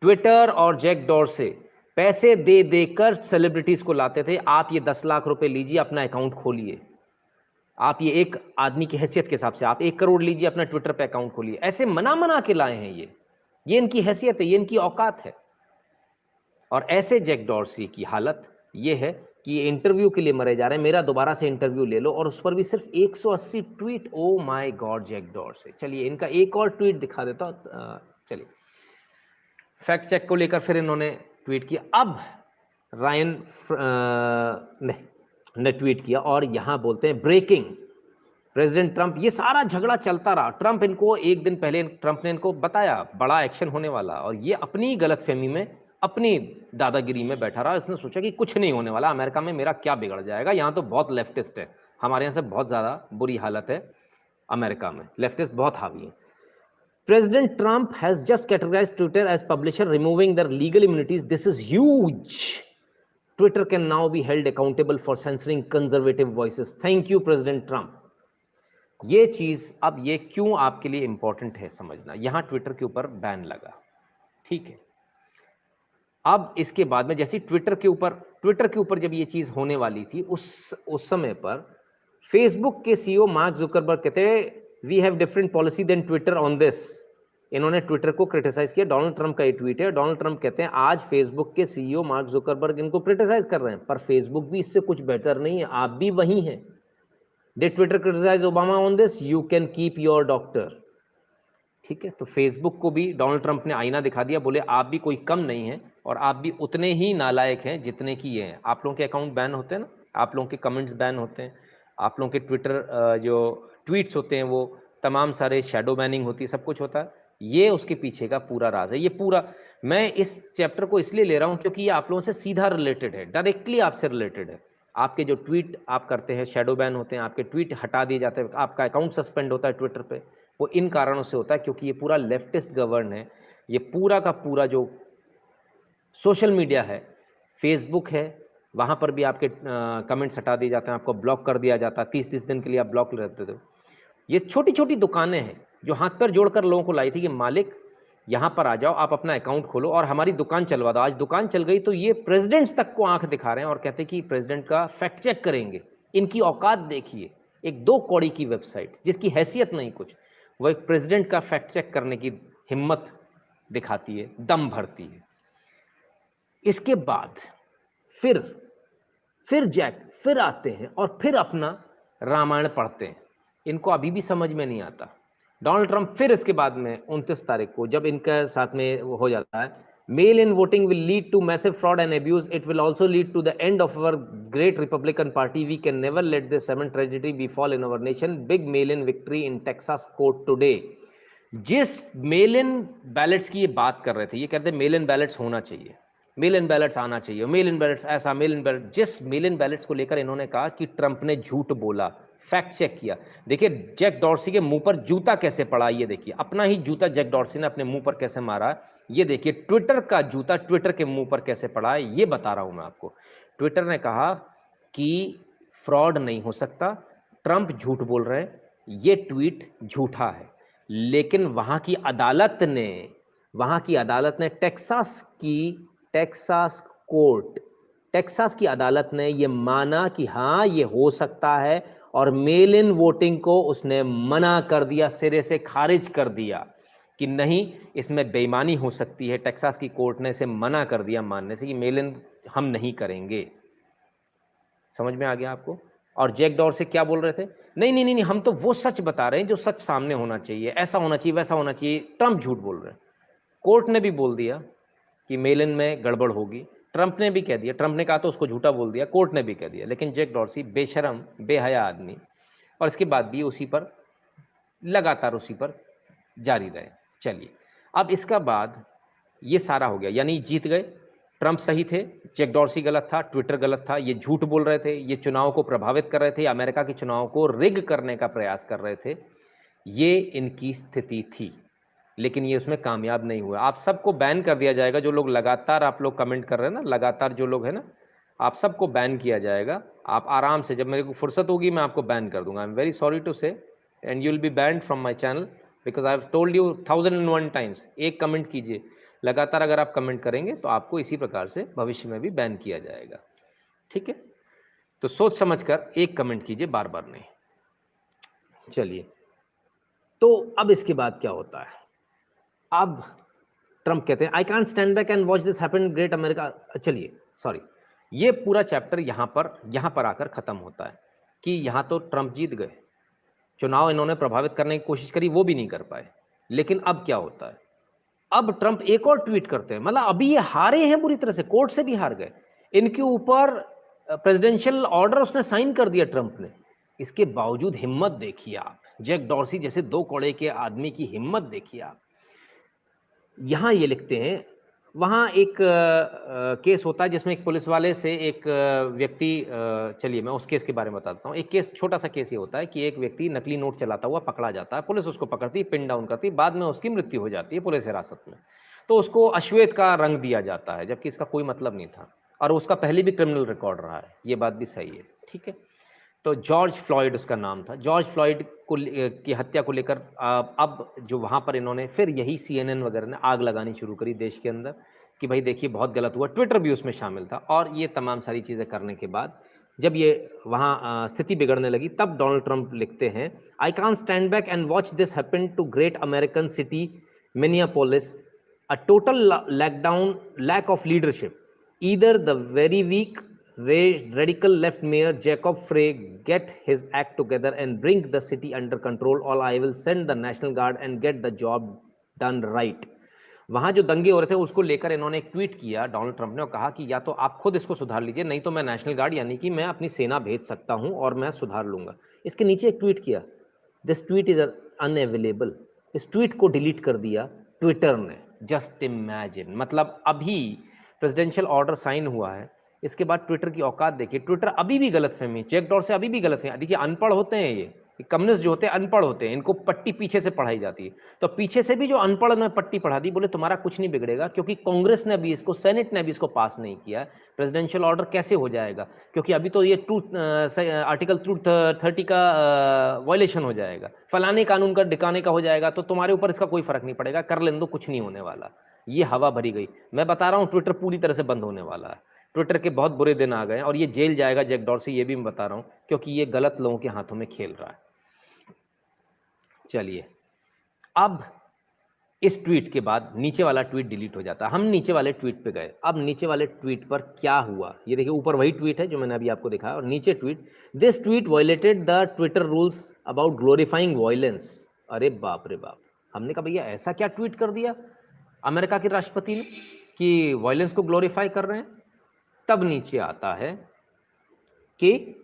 ट्विटर और जैक डॉर्सी पैसे दे देकर सेलिब्रिटीज को लाते थे। आप ये 10 लाख रुपए लीजिए, अपना अकाउंट खोलिए। आप ये एक आदमी की हैसियत के हिसाब से आप 1 करोड़ लीजिए, अपना ट्विटर पे अकाउंट खोलिए। ऐसे मना के लाए हैं ये इनकी हैसियत है, ये इनकी औकात है। और ऐसे जैक डॉर्सी की हालत ये है कि ये इंटरव्यू के लिए मरे जा रहे हैं, मेरा दोबारा से इंटरव्यू ले लो, और उस पर भी सिर्फ 180 tweet. Oh my god Jack Dorsey. चलिए इनका एक और ट्वीट दिखा देता हूं। चलिए, फैक्ट चेक को लेकर फिर इन्होंने ट्वीट किया। अब रायन ने ट्वीट किया और यहां बोलते हैं, ब्रेकिंग प्रेसिडेंट ट्रंप। ये सारा झगड़ा चलता रहा। ट्रंप इनको एक दिन पहले ट्रंप ने इनको बताया बड़ा एक्शन होने वाला, और ये अपनी गलतफहमी में, अपनी दादागिरी में बैठा रहा। इसने सोचा कि कुछ नहीं होने वाला, अमेरिका में मेरा क्या बिगड़ जाएगा, यहाँ तो बहुत लेफ्टिस्ट है, हमारे यहाँ से बहुत ज़्यादा बुरी हालत है, अमेरिका में लेफ्टिस्ट बहुत हावी है। President Trump has just categorized Twitter as publisher, removing their legal immunities. This is huge. Twitter can now be held accountable for censoring conservative voices. Thank you, President Trump. ये चीज अब ये क्यों आपके लिए इंपॉर्टेंट है समझना। यहां ट्विटर के ऊपर बैन लगा, ठीक है। अब इसके बाद में जैसे ट्विटर के ऊपर जब ये चीज होने वाली थी, उस समय पर फेसबुक के सीईओ मार्क जुकरबर्ग कहते हैं, we have different policy than Twitter on this. इन्होंने ट्विटर को क्रिटिसाइज किया। डोनाल्ड ट्रंप का ये ट्वीट है। डोनाल्ड ट्रंप कहते हैं आज फेसबुक के सीईओ मार्क जुकरबर्ग इनको क्रिटिसाइज कर रहे हैं, पर फेसबुक भी इससे कुछ बेहतर नहीं है, आप भी वही हैं। Did Twitter criticize Obama on this? You can keep your doctor. ठीक है, तो फेसबुक को भी डोनाल्ड ट्रंप ने आईना दिखा दिया, बोले आप भी कोई कम नहीं है और आप भी उतने ही नालायक हैं जितने की ये हैं। आप लोगों के अकाउंट बैन होते हैं ना, आप लोगों के कमेंट्स बैन होते हैं, आप लोगों के ट्विटर जो ट्वीट्स होते हैं वो तमाम सारे शैडो बैनिंग होती है, सब कुछ होता है। ये उसके पीछे का पूरा राज है। ये पूरा, मैं इस चैप्टर को इसलिए ले रहा हूँ क्योंकि ये आप लोगों से सीधा रिलेटेड है, डायरेक्टली आपसे रिलेटेड है। आपके जो ट्वीट आप करते हैं शैडो बैन होते हैं, आपके ट्वीट हटा दिए जाते हैं, आपका अकाउंट सस्पेंड होता है ट्विटर पे, वो इन कारणों से होता है क्योंकि ये पूरा लेफ्टिस्ट गवर्न है। ये पूरा का पूरा जो सोशल मीडिया है, फेसबुक है, वहाँ पर भी आपके कमेंट्स हटा दिए जाते हैं, आपको ब्लॉक कर दिया जाता है, 30-30 दिन के लिए आप ब्लॉक रहते थे। ये छोटी छोटी दुकानें हैं जो हाथ पैर जोड़कर लोगों को लाई थी कि मालिक यहाँ पर आ जाओ, आप अपना अकाउंट खोलो और हमारी दुकान चलवा दो। आज दुकान चल गई तो ये प्रेसिडेंट्स तक को आंख दिखा रहे हैं और कहते हैं कि प्रेसिडेंट का फैक्ट चेक करेंगे। इनकी औकात देखिए, एक 2 कौड़ी की वेबसाइट जिसकी हैसियत नहीं कुछ, वो एक प्रेसिडेंट का फैक्ट चेक करने की हिम्मत दिखाती है, दम भरती है। इसके बाद फिर जैक फिर आते हैं और फिर अपना रामायण पढ़ते हैं। इनको अभी भी समझ में नहीं आता। डोनाल्ड ट्रंप फिर इसके बाद में 29 तारीख को जब इनका साथ में हो जाता है, mail in voting will lead to massive fraud and abuse, it will also lead to the end of our great Republican Party, we can never let this 7th tragedy befall in our nation, big mail in victory in Texas court today. जिस mail in ballots की ये बात कर रहे थे, ये कहते हैं मेल इन बैलेट्स होना चाहिए, मेल इन बैलेट्स आना चाहिए, मेल इन बैलेट्स ऐसा, मेल इन बैलेट, जिस मेल इन बैलेट्स को लेकर इन्होंने कहा कि ट्रंप ने झूठ बोला, फैक्ट चेक किया। देखिए जैक डॉर्सी के मुंह पर जूता कैसे पड़ा, ये देखिए अपना ही जूता जैक डॉर्सी ने अपने मुंह पर कैसे मारा। ये देखिए ट्विटर का जूता ट्विटर के मुंह पर कैसे पड़ा है, ये बता रहा हूं मैं आपको। ट्विटर ने कहा कि फ्रॉड नहीं हो सकता, ट्रंप झूठ बोल रहे हैं, ये ट्वीट झूठा है। लेकिन वहाँ की अदालत ने टेक्सास की अदालत ने ये माना कि हाँ ये हो सकता है, और मेल इन वोटिंग को उसने मना कर दिया, सिरे से खारिज कर दिया कि नहीं, इसमें बेईमानी हो सकती है। टेक्सास की कोर्ट ने इसे मना कर दिया मानने से कि मेल इन हम नहीं करेंगे। समझ में आ गया आपको? और जैक डॉर्सी क्या बोल रहे थे? नहीं नहीं नहीं, हम तो वो सच बता रहे हैं जो सच सामने होना चाहिए, ऐसा होना चाहिए, वैसा होना चाहिए। ट्रंप झूठ बोल रहे हैं। कोर्ट ने भी बोल दिया कि मेल इन में गड़बड़ होगी। ट्रंप ने भी कह दिया, ट्रंप ने कहा तो उसको झूठा बोल दिया, कोर्ट ने भी कह दिया। लेकिन जैक डॉर्सी बेशरम बेहया आदमी, और इसके बाद भी लगातार उसी पर जारी रहे। चलिए, अब इसका बाद ये सारा हो गया, यानी जीत गए। ट्रंप सही थे, जैक डॉर्सी गलत था, ट्विटर गलत था, ये झूठ बोल रहे थे, ये चुनाव को प्रभावित कर रहे थे, अमेरिका के चुनाव को रिग करने का प्रयास कर रहे थे। ये इनकी स्थिति थी, लेकिन ये उसमें कामयाब नहीं हुआ। आप सबको बैन कर दिया जाएगा, जो लोग लगातार आप लोग कमेंट कर रहे हैं ना, लगातार जो लोग हैं ना, आप सबको बैन किया जाएगा। आप आराम से, जब मेरे को फुर्सत होगी मैं आपको बैन कर दूंगा। I am very sorry to say, and you will be banned from my channel, because I have told you 1001 times. एक कमेंट कीजिए, लगातार अगर आप कमेंट करेंगे तो आपको इसी प्रकार से भविष्य में भी बैन किया जाएगा। ठीक है, तो सोच समझ कर एक कमेंट कीजिए, बार बार नहीं। चलिए, तो अब इसके बाद क्या होता है? अब ट्रंप कहते हैं I can't stand back and watch this happen great America. चलिए, सॉरी, ये पूरा चैप्टर यहाँ पर आकर ख़त्म होता है कि यहाँ तो ट्रंप जीत गए, चुनाव इन्होंने प्रभावित करने की कोशिश करी, वो भी नहीं कर पाए। लेकिन अब क्या होता है? अब ट्रंप एक और ट्वीट करते हैं, मतलब अभी ये हारे हैं बुरी तरह से, कोर्ट से भी हार गए, इनके ऊपर प्रेसिडेंशियल ऑर्डर उसने साइन कर दिया ट्रंप ने। इसके बावजूद हिम्मत देखिए आप, जैक डॉर्सी जैसे दो कौड़े के आदमी की हिम्मत देखिए आप। यहाँ ये लिखते हैं, वहाँ एक केस होता है जिसमें एक पुलिस वाले से एक व्यक्ति, चलिए मैं उस केस के बारे में बताता हूँ। एक केस, छोटा सा केस ये होता है कि एक व्यक्ति नकली नोट चलाता हुआ पकड़ा जाता है, पुलिस उसको पकड़ती है, पिन डाउन करती है, बाद में उसकी मृत्यु हो जाती है पुलिस हिरासत में। तो उसको अश्वेत का रंग दिया जाता है, जबकि इसका कोई मतलब नहीं था, और उसका पहले भी क्रिमिनल रिकॉर्ड रहा है, ये बात भी सही है। ठीक है, तो जॉर्ज फ्लॉयड उसका नाम था। जॉर्ज फ्लॉयड को की हत्या को लेकर अब जो वहाँ पर इन्होंने फिर यही CNN वगैरह ने आग लगानी शुरू करी देश के अंदर कि भाई देखिए बहुत गलत हुआ, ट्विटर भी उसमें शामिल था, और ये तमाम सारी चीज़ें करने के बाद जब ये वहाँ स्थिति बिगड़ने लगी, तब डोनाल्ड ट्रंप लिखते हैं I can't stand back and watch this happen to great American city Minneapolis, a total lack of leadership, either the very weak radical left mayor Jacob Frey get his act together and bring the city under control, or I will send the National Guard and get the job done right। वहाँ जो दंगे हो रहे थे उसको लेकर इन्होंने एक ट्वीट किया डोनाल्ड ट्रंप ने, और कहा कि या तो आप खुद इसको सुधार लीजिए, नहीं तो मैं नेशनल गार्ड यानी कि मैं अपनी सेना भेज सकता हूँ और मैं सुधार लूँगा। इसके नीचे एक ट्वीट किया, दिस ट्वीट इज़ अनअवेलेबल। इस ट्वीट को डिलीट कर दिया ट्विटर ने। जस्ट इमेजिन, मतलब अभी प्रेसिडेंशियल ऑर्डर साइन हुआ है, इसके बाद ट्विटर की औकात देखिए। ट्विटर अभी भी गलतफहमी, जैक डॉर्सी अभी भी गलतफहमी। देखिए अनपढ़ होते हैं ये कम्युनिस्ट जो होते हैं, अनपढ़ होते हैं, इनको पट्टी पीछे से पढ़ाई जाती है। तो पीछे से भी जो अनपढ़ ने पट्टी पढ़ा दी, बोले तुम्हारा कुछ नहीं बिगड़ेगा, क्योंकि कांग्रेस ने अभी इसको, सेनेट ने अभी इसको पास नहीं किया है। प्रेसिडेंशियल ऑर्डर कैसे हो जाएगा, क्योंकि अभी तो ये आर्टिकल 230 का वायलेशन हो जाएगा, फलाने कानून का ढिकाने का हो जाएगा, तो तुम्हारे ऊपर इसका कोई फर्क नहीं पड़ेगा, कर लेने दो, कुछ नहीं होने वाला। ये हवा भरी गई। मैं बता रहा हूँ ट्विटर पूरी तरह से बंद होने वाला है। ट्विटर के बहुत बुरे दिन आ गए हैं, और ये जेल जाएगा जैक डॉर्सी, ये भी मैं बता रहा हूँ, क्योंकि ये गलत लोगों के हाथों में खेल रहा है। चलिए, अब इस ट्वीट के बाद नीचे वाला ट्वीट डिलीट हो जाता है। हम नीचे वाले ट्वीट पे गए। अब नीचे वाले ट्वीट पर क्या हुआ, ये देखिए, ऊपर वही ट्वीट है जो मैंने अभी आपको दिखाया, और नीचे tweet, this tweet violated the Twitter rules about glorifying violence. अरे बाप रे बाप, हमने कहा भैया ऐसा क्या ट्वीट कर दिया अमेरिका के राष्ट्रपति ने कि वायलेंस को ग्लोरीफाई कर रहे हैं। तब नीचे आता है कि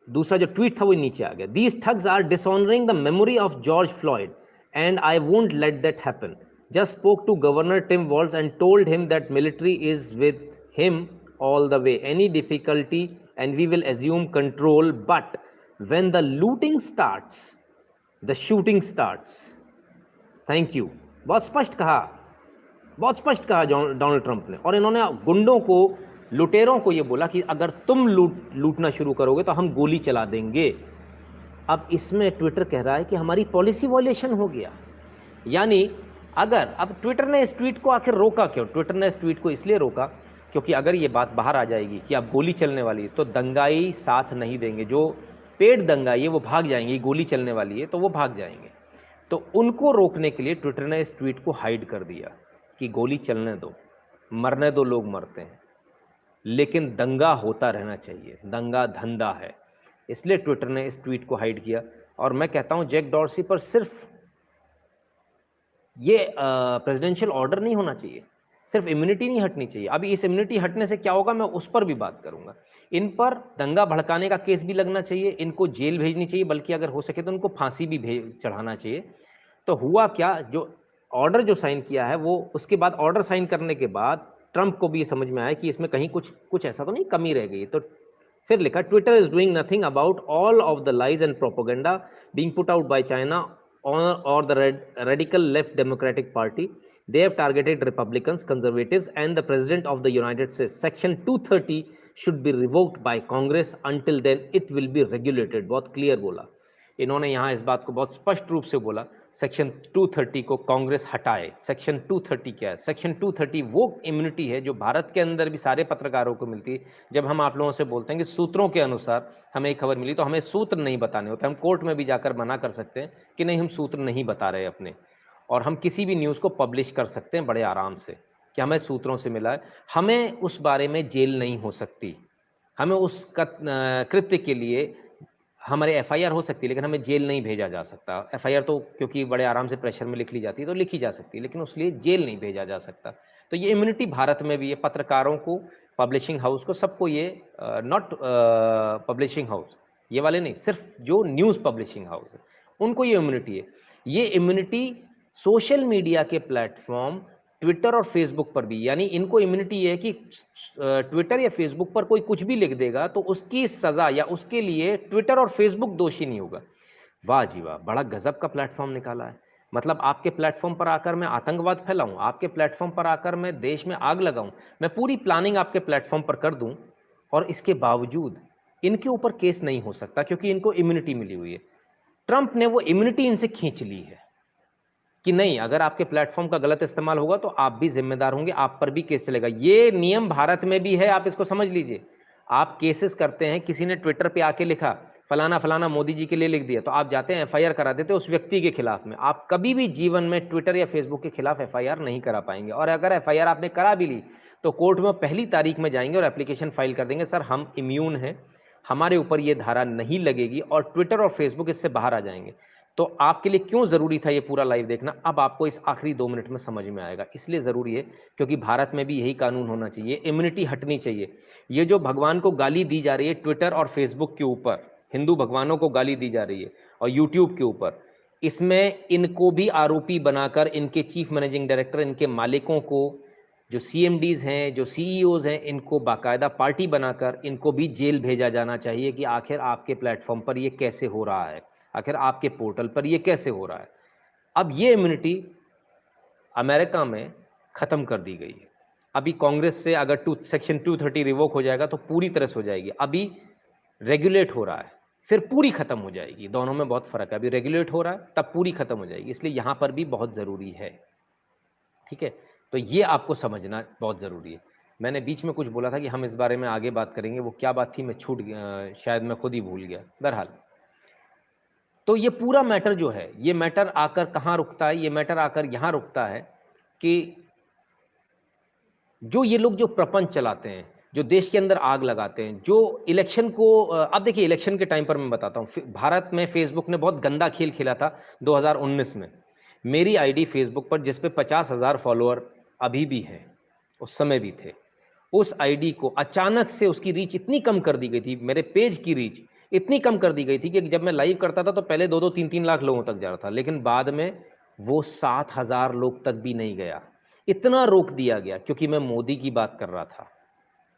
दूसरा जो ट्वीट था वो नीचे आ गया, these thugs are dishonouring the memory of George Floyd and I won't let that happen, just spoke to governor Tim Walz and told him that military is with him all the way, any difficulty and we will assume control, but when the looting starts the shooting starts. Thank you. बहुत स्पष्ट कहा Donald Trump ने, और इन्होंने गुंडों को, लुटेरों को ये बोला कि अगर तुम लूटना शुरू करोगे तो हम गोली चला देंगे। अब इसमें ट्विटर कह रहा है कि हमारी पॉलिसी वॉयलेशन हो गया। यानी अगर अब ट्विटर ने इस ट्वीट को आखिर रोका क्यों? ट्विटर ने इस ट्वीट को इसलिए रोका क्योंकि अगर ये बात बाहर आ जाएगी कि अब गोली चलने वाली है तो दंगाई साथ नहीं देंगे। जो पेड दंगाई है वो भाग जाएंगे, गोली चलने वाली है तो वो भाग जाएंगे। तो उनको रोकने के लिए ट्विटर ने इस ट्वीट को हाइड कर दिया कि गोली चलने दो, मरने दो, लोग मरते हैं, लेकिन दंगा होता रहना चाहिए, दंगा धंधा है। इसलिए ट्विटर ने इस ट्वीट को हाइड किया। और मैं कहता हूं जैक डॉर्सी पर सिर्फ ये प्रेसिडेंशियल ऑर्डर नहीं होना चाहिए, सिर्फ इम्यूनिटी नहीं हटनी चाहिए। अभी इस इम्यूनिटी हटने से क्या होगा मैं उस पर भी बात करूंगा। इन पर दंगा भड़काने का केस भी लगना चाहिए, इनको जेल भेजनी चाहिए, बल्कि अगर हो सके तो उनको फांसी भी चढ़ाना चाहिए। तो हुआ क्या, जो ऑर्डर जो साइन किया है वो, उसके बाद ऑर्डर साइन करने के बाद ट्रंप को भी ये समझ में आया कि इसमें कहीं कुछ ऐसा तो नहीं कमी रह गई। तो फिर लिखा, Twitter is doing nothing about all of the lies and propaganda being put out by China or the radical left Democratic Party. They have targeted Republicans, conservatives, and the President of the United States. Section 230 should be revoked by Congress. Until then, it will be regulated. बहुत clear बोला इन्होंने यहाँ, इस बात को बहुत स्पष्ट रूप से बोला, सेक्शन 230 को कांग्रेस हटाए। सेक्शन 230 क्या है? सेक्शन 230 वो इम्यूनिटी है जो भारत के अंदर भी सारे पत्रकारों को मिलती है। जब हम आप लोगों से बोलते हैं कि सूत्रों के अनुसार हमें एक खबर मिली, तो हमें सूत्र नहीं बताने होते। हम कोर्ट में भी जाकर मना कर सकते हैं कि नहीं, हम सूत्र नहीं बता रहे अपने, और हम किसी भी न्यूज़ को पब्लिश कर सकते हैं बड़े आराम से कि हमें सूत्रों से मिला है। हमें उस बारे में जेल नहीं हो सकती, हमें उस कृत्य के लिए हमारे एफआईआर हो सकती है, लेकिन हमें जेल नहीं भेजा जा सकता। एफआईआर तो क्योंकि बड़े आराम से प्रेशर में लिख ली जाती है तो लिखी जा सकती है, लेकिन उसलिए जेल नहीं भेजा जा सकता। तो ये इम्यूनिटी भारत में भी है, पत्रकारों को, पब्लिशिंग हाउस को, सबको ये, नॉट पब्लिशिंग हाउस ये वाले नहीं, सिर्फ जो न्यूज़ पब्लिशिंग हाउस है उनको ये इम्यूनिटी है। ये इम्यूनिटी सोशल मीडिया के प्लेटफॉर्म ट्विटर और फेसबुक पर भी, यानी इनको इम्यूनिटी है कि ट्विटर या फेसबुक पर कोई कुछ भी लिख देगा तो उसकी सज़ा या उसके लिए ट्विटर और फेसबुक दोषी नहीं होगा। वाह जी वाह, बड़ा गजब का प्लेटफॉर्म निकाला है। मतलब आपके प्लेटफॉर्म पर आकर मैं आतंकवाद फैलाऊं, आपके प्लेटफॉर्म पर आकर मैं देश में आग लगाऊं, मैं पूरी प्लानिंग आपके प्लेटफॉर्म पर कर दूं, और इसके बावजूद इनके ऊपर केस नहीं हो सकता क्योंकि इनको इम्यूनिटी मिली हुई है। ट्रंप ने वो इम्यूनिटी इनसे खींच ली है कि नहीं, अगर आपके प्लेटफॉर्म का गलत इस्तेमाल होगा तो आप भी जिम्मेदार होंगे, आप पर भी केस चलेगा। ये नियम भारत में भी है, आप इसको समझ लीजिए। आप केसेस करते हैं, किसी ने ट्विटर पे आके लिखा फलाना फलाना मोदी जी के लिए लिख दिया, तो आप जाते हैं एफआईआर करा देते उस व्यक्ति के खिलाफ में। आप कभी भी जीवन में ट्विटर या फेसबुक के खिलाफ एफआईआर नहीं करा पाएंगे, और अगर एफआईआर आपने करा भी ली तो कोर्ट में पहली तारीख में जाएंगे और एप्लीकेशन फाइल कर देंगे, सर हम इम्यून हैं, हमारे ऊपर ये धारा नहीं लगेगी, और ट्विटर और फेसबुक इससे बाहर आ जाएंगे। तो आपके लिए क्यों ज़रूरी था ये पूरा लाइव देखना, अब आपको इस आखिरी 2 मिनट में समझ में आएगा। इसलिए ज़रूरी है क्योंकि भारत में भी यही कानून होना चाहिए, इम्यूनिटी हटनी चाहिए। ये जो भगवान को गाली दी जा रही है ट्विटर और फेसबुक के ऊपर, हिंदू भगवानों को गाली दी जा रही है, और यूट्यूब के ऊपर, इसमें इनको भी आरोपी बनाकर इनके चीफ मैनेजिंग डायरेक्टर, इनके मालिकों को, जो सीएमडीज़ हैं, जो सीईओज़ हैं, इनको बाकायदा पार्टी बनाकर इनको भी जेल भेजा जाना चाहिए कि आखिर आपके प्लेटफॉर्म पर ये कैसे हो रहा है, आखिर आपके पोर्टल पर ये कैसे हो रहा है। अब ये इम्यूनिटी अमेरिका में ख़त्म कर दी गई है। अभी कांग्रेस से अगर सेक्शन 230 रिवोक हो जाएगा तो पूरी तरह से हो जाएगी। अभी रेगुलेट हो रहा है, फिर पूरी ख़त्म हो जाएगी। दोनों में बहुत फ़र्क है, अभी रेगुलेट हो रहा है तब पूरी ख़त्म हो जाएगी, इसलिए यहाँ पर भी बहुत ज़रूरी है। ठीक है, तो ये आपको समझना बहुत ज़रूरी है। मैंने बीच में कुछ बोला था कि हम इस बारे में आगे बात करेंगे, वो क्या बात थी मैं छूट गया, शायद मैं खुद ही भूल गया। बहरहाल, तो ये पूरा मैटर जो है, ये मैटर आकर कहाँ रुकता है? ये मैटर आकर यहाँ रुकता है कि जो ये लोग जो प्रपंच चलाते हैं, जो देश के अंदर आग लगाते हैं, जो इलेक्शन को, अब देखिए इलेक्शन के टाइम पर मैं बताता हूँ, भारत में फेसबुक ने बहुत गंदा खेल खेला था 2019 में। मेरी आईडी फेसबुक पर जिस पे 50,000 फॉलोअर अभी भी हैं, उस समय भी थे, उस आईडी को अचानक से उसकी रीच इतनी कम कर दी गई थी, मेरे पेज की रीच इतनी कम कर दी गई थी कि जब मैं लाइव करता था तो पहले 2-2, 3-3 लाख लोगों तक जा रहा था, लेकिन बाद में वो 7,000 लोग तक भी नहीं गया। इतना रोक दिया गया क्योंकि मैं मोदी की बात कर रहा था,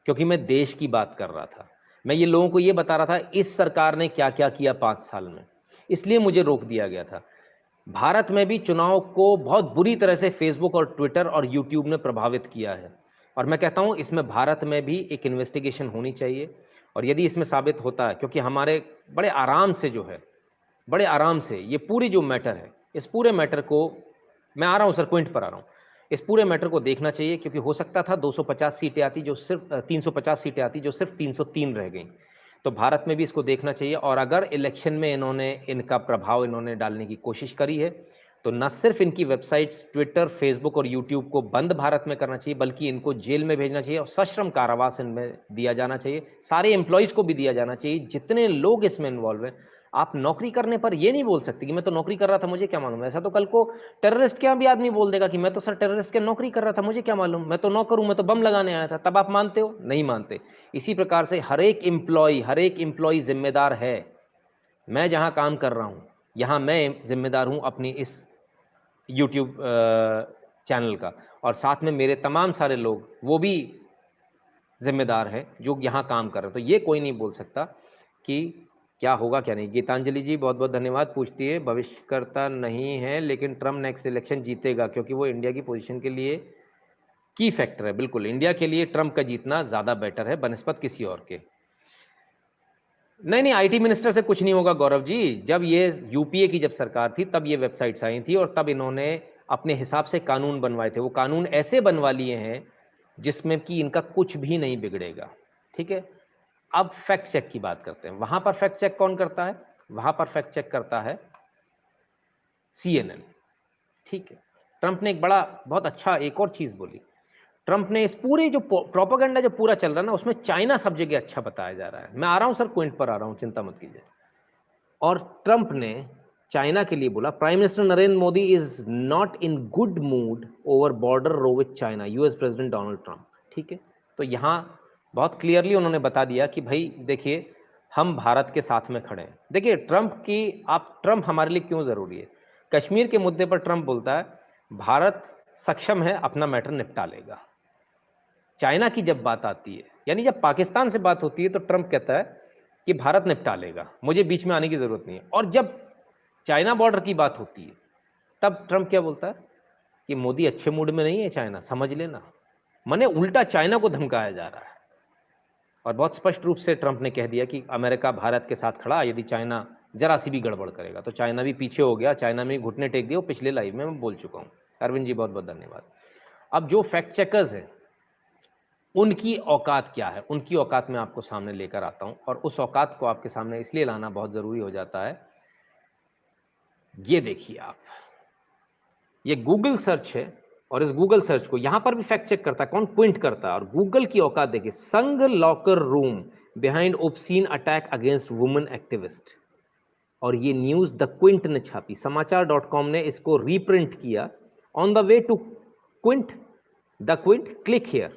क्योंकि मैं देश की बात कर रहा था, मैं ये लोगों को ये बता रहा था इस सरकार ने क्या क्या किया 5 साल में, इसलिए मुझे रोक दिया गया था। भारत में भी चुनाव को बहुत बुरी तरह से फेसबुक और ट्विटर और यूट्यूब ने प्रभावित किया है, और मैं कहता हूँ इसमें भारत में भी एक इन्वेस्टिगेशन होनी चाहिए। और यदि इसमें साबित होता है, क्योंकि हमारे बड़े आराम से जो है बड़े आराम से ये पूरी जो मैटर है, इस पूरे मैटर को मैं आ रहा हूँ सर, पॉइंट पर आ रहा हूँ। इस पूरे मैटर को देखना चाहिए, क्योंकि हो सकता था 250 सीटें आती जो सिर्फ 350 सीटें आती जो सिर्फ 303 रह गईं। तो भारत में भी इसको देखना चाहिए, और अगर इलेक्शन में इन्होंने इनका प्रभाव इन्होंने डालने की कोशिश करी है, तो न सिर्फ इनकी वेबसाइट्स ट्विटर, फेसबुक और यूट्यूब को बंद भारत में करना चाहिए, बल्कि इनको जेल में भेजना चाहिए और सश्रम कारावास इनमें दिया जाना चाहिए। सारे एम्प्लॉयज़ को भी दिया जाना चाहिए, जितने लोग इसमें इन्वॉल्व हैं। आप नौकरी करने पर ये नहीं बोल सकते कि मैं तो नौकरी कर रहा था, मुझे क्या मालूम। ऐसा तो कल को टेररिस्ट के यहाँ भी आदमी बोल देगा कि मैं तो सर टेररिस्ट के नौकरी कर रहा था, मुझे क्या मालूम, मैं तो नौकर हूँ, मैं तो बम लगाने आया था। तब आप मानते हो? नहीं मानते। इसी प्रकार से हर एक एम्प्लॉय जिम्मेदार है। मैं जहाँ काम कर रहा हूँ, यहाँ मैं जिम्मेदार हूँ अपनी इस यूट्यूब चैनल का, और साथ में मेरे तमाम सारे लोग वो भी जिम्मेदार हैं जो यहाँ काम कर रहे हैं। तो ये कोई नहीं बोल सकता कि क्या होगा क्या नहीं। गीतांजलि जी बहुत बहुत धन्यवाद। पूछती है, भविष्यकर्ता नहीं है लेकिन ट्रम्प नेक्स्ट इलेक्शन जीतेगा क्योंकि वो इंडिया की पोजीशन के लिए की फैक्टर है। बिल्कुल, इंडिया के लिए ट्रम्प का जीतना ज़्यादा बेटर है बनस्पत किसी और के। नहीं, आईटी मिनिस्टर से कुछ नहीं होगा गौरव जी। जब ये यूपीए की जब सरकार थी तब ये वेबसाइट्स आई थी, और तब इन्होंने अपने हिसाब से कानून बनवाए थे। वो कानून ऐसे बनवा लिए हैं जिसमें कि इनका कुछ भी नहीं बिगड़ेगा। ठीक है, अब फैक्ट चेक की बात करते हैं। वहां पर फैक्ट चेक कौन करता है? वहां पर फैक्ट चेक करता है CNN। ठीक है, ट्रंप ने एक बड़ा बहुत अच्छा एक और चीज़ बोली। ट्रंप ने इस पूरे जो प्रोपेगेंडा जो पूरा चल रहा है ना, उसमें चाइना सब जगह अच्छा बताया जा रहा है। मैं आ रहा हूं सर, पॉइंट पर आ रहा हूं, चिंता मत कीजिए। और ट्रंप ने चाइना के लिए बोला, prime minister Narendra Modi is not in good mood over border row with China, US president Donald Trump. ठीक है, तो यहाँ बहुत क्लियरली उन्होंने बता दिया कि भाई देखिए, हम भारत के साथ में खड़े हैं। देखिए ट्रंप हमारे लिए क्यों ज़रूरी है। कश्मीर के मुद्दे पर ट्रंप बोलता है भारत सक्षम है, अपना मैटर निपटा लेगा। चाइना की जब बात आती है, यानी जब पाकिस्तान से बात होती है, तो ट्रंप कहता है कि भारत निपटा लेगा, मुझे बीच में आने की ज़रूरत नहीं है। और जब चाइना बॉर्डर की बात होती है, तब ट्रंप क्या बोलता है कि मोदी अच्छे मूड में नहीं है, चाइना समझ लेना। माने उल्टा चाइना को धमकाया जा रहा है। और बहुत स्पष्ट रूप से ट्रंप ने कह दिया कि अमेरिका भारत के साथ खड़ा, यदि चाइना जरा सी भी गड़बड़ करेगा तो चाइना भी पीछे हो गया, चाइना में घुटने टेक दिए। वो पिछले लाइव में मैं बोल चुका हूँ। अरविंद जी बहुत बहुत धन्यवाद। अब जो फैक्ट चेकर्स हैं, उनकी औकात क्या है, उनकी औकात मैं आपको सामने लेकर आता हूं, और उस औकात को आपके सामने इसलिए लाना बहुत ज़रूरी हो जाता है। ये देखिए आप, ये गूगल सर्च है, और इस गूगल सर्च को यहां पर भी फैक्ट चेक करता है कौन? क्विंट करता है। और गूगल की औकात देखिए, Sangh locker room behind obscene attack against women activist. और ये न्यूज़ द क्विंट ने छापी, समाचार.com ने इसको रीप्रिंट किया। On the way to Quint, the Quint, click here.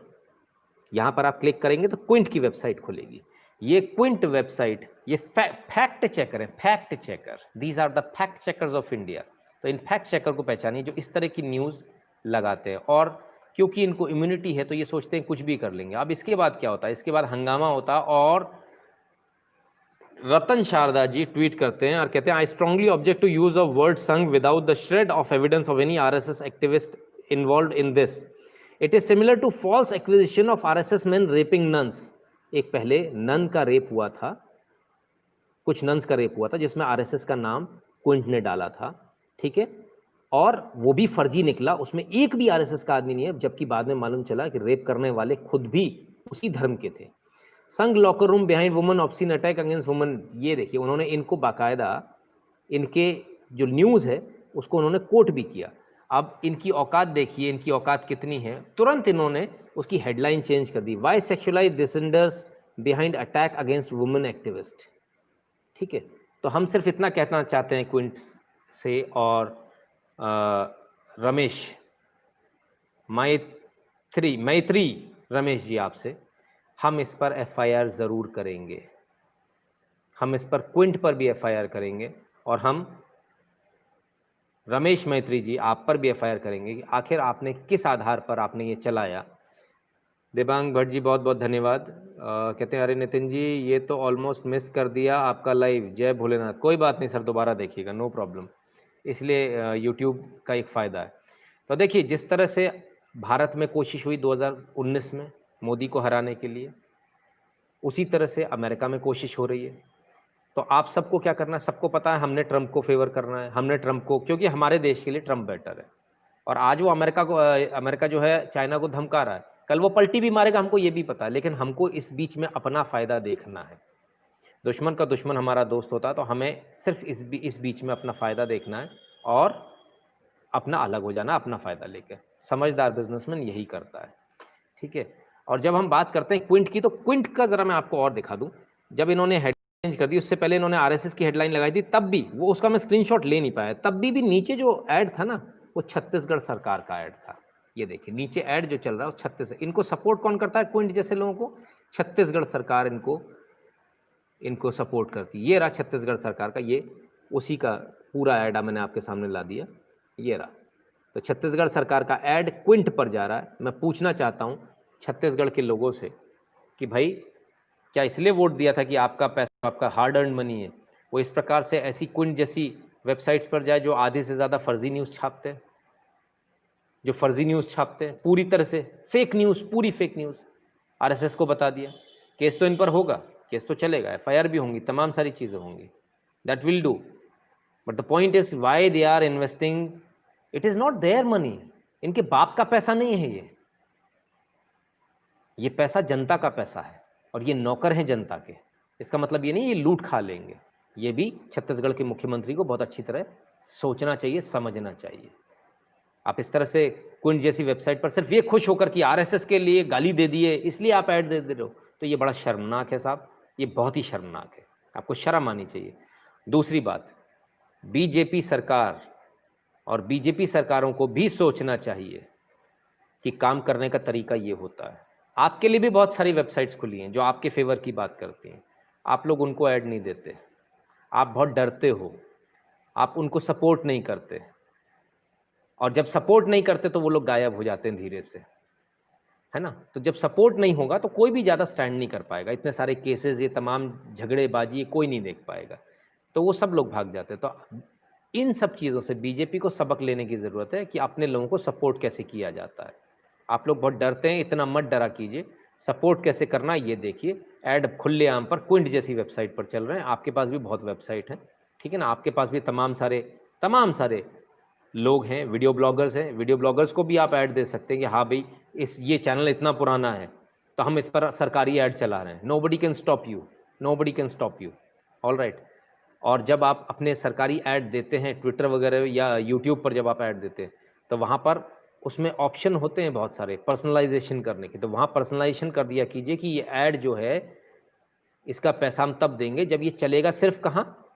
यहां पर आप क्लिक करेंगे तो क्विंट की वेबसाइट खुलेगी। ये क्विंट वेबसाइट, ये फैक्ट चेकर है, fact checker. These are the fact checkers of India. तो इन फैक्ट चेकर को पहचानिए जो इस तरह की न्यूज़ लगाते हैं, और क्योंकि इनको इम्यूनिटी है तो ये सोचते हैं कुछ भी कर लेंगे। अब इसके बाद क्या होता है? इसके बाद हंगामा होता है, और रतन शारदा जी ट्वीट करते हैं और कहते हैं, I strongly object to use of word Sangh without the shred of evidence of any RSS activist involved in this. It is similar to false acquisition of RSS men raping nuns. एक पहले none का rape हुआ था, कुछ nuns का rape हुआ था, जिसमें आरएसएस का नाम क्विंट ने डाला था। ठीक है, और वो भी फर्जी निकला, उसमें एक भी आरएसएस का आदमी नहीं है, जबकि बाद में मालूम चला कि रेप करने वाले खुद भी उसी धर्म के थे। संघ locker room behind women obscene attack against women, ये देखिए उन्होंने इनको बाकायदा इनके जो न्यूज़ है उसको उन्होंने कोट भी किया। अब इनकी औकात देखिए, इनकी औकात कितनी है। तुरंत इन्होंने उसकी हेडलाइन चेंज कर दी, why sexualise dissenters behind attack against women activist. ठीक है, तो हम सिर्फ इतना कहना चाहते हैं क्विंट से और रमेश मैत्री रमेश जी आपसे, हम इस पर एफआईआर ज़रूर करेंगे। हम इस पर क्विंट पर भी एफआईआर करेंगे, और हम रमेश मैत्री जी आप पर भी एफआईआर करेंगे कि आखिर आपने किस आधार पर आपने ये चलाया। देवांग भट्ट जी बहुत बहुत धन्यवाद। कहते हैं, अरे नितिन जी ये तो ऑलमोस्ट मिस कर दिया आपका लाइव, जय भोलेनाथ। कोई बात नहीं सर, दोबारा देखिएगा, नो प्रॉब्लम। इसलिए यूट्यूब का एक फ़ायदा है। तो देखिए, जिस तरह से भारत में कोशिश हुई 2019 में मोदी को हराने के लिए, उसी तरह से अमेरिका में कोशिश हो रही है। तो आप सबको क्या करना है, सबको पता है हमने ट्रंप को फेवर करना है, हमने ट्रंप को, क्योंकि हमारे देश के लिए ट्रंप बेटर है। और आज वो अमेरिका जो है चाइना को धमका रहा है, कल वो पलटी भी मारेगा, हमको ये भी पता है, लेकिन हमको इस बीच में अपना फ़ायदा देखना है। दुश्मन का दुश्मन हमारा दोस्त होता है, तो हमें सिर्फ इस बीच में अपना फ़ायदा देखना है और अपना अलग हो जाना, अपना फ़ायदा लेके। समझदार बिजनेसमैन यही करता है, ठीक है। और जब हम बात करते हैं क्विंट की, तो क्विंट का ज़रा मैं आपको और दिखा दूं। जब इन्होंने हेड चेंज कर दी, उससे पहले इन्होंने आरएसएस की हेडलाइन लगाई थी, तब भी वो, उसका मैं स्क्रीनशॉट ले नहीं पाया, तब भी नीचे जो ऐड था ना, वो छत्तीसगढ़ सरकार का ऐड था। ये देखिए नीचे ऐड जो चल रहा है वो छत्तीसगढ़। इनको सपोर्ट कौन करता है क्विंट जैसे लोगों को? छत्तीसगढ़ सरकार इनको सपोर्ट करती है। ये रहा छत्तीसगढ़ सरकार का, ये उसी का पूरा ऐड मैंने आपके सामने ला दिया, ये रहा। तो छत्तीसगढ़ सरकार का ऐड क्विंट पर जा रहा है। मैं पूछना चाहता हूँ छत्तीसगढ़ के लोगों से कि भाई क्या इसलिए वोट दिया था कि आपका पैसा, आपका हार्ड अर्न मनी है, वो इस प्रकार से ऐसी क्विंट जैसी वेबसाइट्स पर जाए जो आधे से ज़्यादा फर्जी न्यूज़ छापते हैं, जो फर्जी न्यूज़ छापते हैं, पूरी तरह से फेक न्यूज़, पूरी फेक न्यूज़। आरएसएस को बता दिया, केस तो इन पर होगा, केस तो चलेगा, एफआईआर भी होंगी, तमाम सारी चीज़ें होंगी, that will do. But the point is why they are investing, it is not their money, इनके बाप का पैसा नहीं है ये पैसा जनता का पैसा है और ये नौकर हैं जनता के। इसका मतलब ये नहीं ये लूट खा लेंगे। ये भी छत्तीसगढ़ के मुख्यमंत्री को बहुत अच्छी तरह सोचना चाहिए, समझना चाहिए। आप इस तरह से क्विंट जैसी वेबसाइट पर सिर्फ ये खुश होकर कि आरएसएस के लिए गाली दे दिए इसलिए आप ऐड दे रहे हो, तो ये बड़ा शर्मनाक है साहब, ये बहुत ही शर्मनाक है, आपको शर्म आनी चाहिए। दूसरी बात, बीजेपी सरकार और बीजेपी सरकारों को भी सोचना चाहिए कि काम करने का तरीका ये होता है। आपके लिए भी बहुत सारी वेबसाइट्स खुली हैं जो आपके फेवर की बात करती हैं, आप लोग उनको ऐड नहीं देते, आप बहुत डरते हो, आप उनको सपोर्ट नहीं करते, और जब सपोर्ट नहीं करते तो वो लोग गायब हो जाते हैं धीरे से, है ना। तो जब सपोर्ट नहीं होगा तो कोई भी ज़्यादा स्टैंड नहीं कर पाएगा, इतने सारे केसेस, ये तमाम झगड़ेबाजी, ये कोई नहीं देख पाएगा, तो वो सब लोग भाग जाते हैं। तो इन सब चीज़ों से बीजेपी को सबक लेने की ज़रूरत है कि अपने लोगों को सपोर्ट कैसे किया जाता है। आप लोग बहुत डरते हैं, इतना मत डरा कीजिए, सपोर्ट कैसे करना ये देखिए। ऐड खुलेआम पर क्विंट जैसी वेबसाइट पर चल रहे हैं, आपके पास भी बहुत वेबसाइट हैं, ठीक है ना, आपके पास भी तमाम सारे लोग हैं, वीडियो ब्लॉगर्स हैं, वीडियो ब्लॉगर्स को भी आप ऐड दे सकते हैं कि हाँ भाई ये चैनल इतना पुराना है तो हम इस पर सरकारी ऐड चला रहे हैं, nobody can stop you, nobody can stop you, all right. और जब आप अपने सरकारी ऐड देते हैं ट्विटर वगैरह या यूट्यूब पर, जब आप ऐड देते हैं तो वहाँ पर उसमें ऑप्शन होते हैं बहुत सारे पर्सनलाइजेशन करने के, तो वहाँ पर्सनलाइजेशन कर दिया कीजिए कि ये ऐड जो है इसका पैसा हम तब देंगे जब ये चलेगा सिर्फ कहाँ,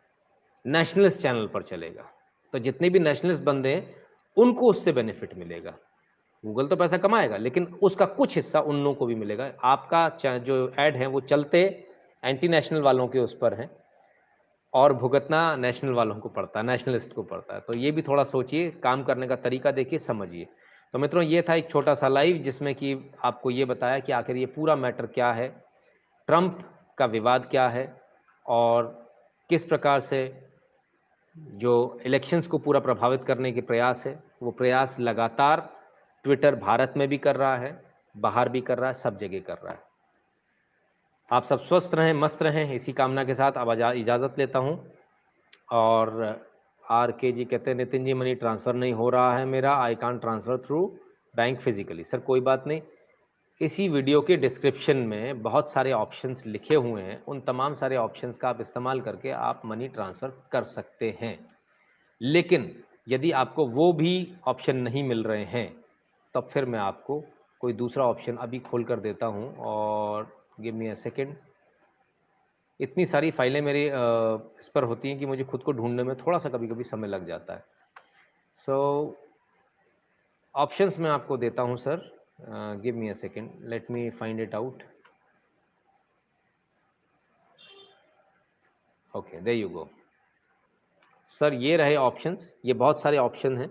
नेशनलिस्ट चैनल पर चलेगा, तो जितने भी नेशनलिस्ट बंदे हैं उनको उससे बेनिफिट मिलेगा। गूगल तो पैसा कमाएगा लेकिन उसका कुछ हिस्सा उन लोगों को भी मिलेगा। आपका जो ऐड है वो चलते एंटी नेशनल वालों के उस पर हैं और भुगतना नेशनल वालों को पड़ता है, नेशनलिस्ट को पड़ता है। तो ये भी थोड़ा सोचिए, काम करने का तरीका देखिए, समझिए। तो मित्रों ये था एक छोटा सा लाइव जिसमें कि आपको ये बताया कि आखिर ये पूरा मैटर क्या है, ट्रंप का विवाद क्या है और किस प्रकार से जो इलेक्शंस को पूरा प्रभावित करने के प्रयास है, वो प्रयास लगातार ट्विटर भारत में भी कर रहा है, बाहर भी कर रहा है, सब जगह कर रहा है। आप सब स्वस्थ रहें, मस्त रहें, इसी कामना के साथ अब इजाज़त लेता हूं। और आर के जी कहते हैं नितिन जी मनी ट्रांसफ़र नहीं हो रहा है मेरा, I can't transfer through bank physically. Sir कोई बात नहीं, इसी वीडियो के डिस्क्रिप्शन में बहुत सारे ऑप्शंस लिखे हुए हैं, उन तमाम सारे ऑप्शंस का आप इस्तेमाल करके आप मनी ट्रांसफ़र कर सकते हैं। लेकिन यदि आपको वो भी ऑप्शन नहीं मिल रहे हैं तब फिर मैं आपको कोई दूसरा ऑप्शन अभी खोल कर देता हूं, और गिव मी अ सेकेंड। इतनी सारी फाइलें मेरी इस पर होती हैं कि मुझे खुद को ढूंढने में थोड़ा सा कभी कभी समय लग जाता है। सो ऑप्शंस मैं आपको देता हूं sir, give me a second, let me find it out. Okay, there you go sir, ये रहे ऑप्शंस, ये बहुत सारे ऑप्शन हैं।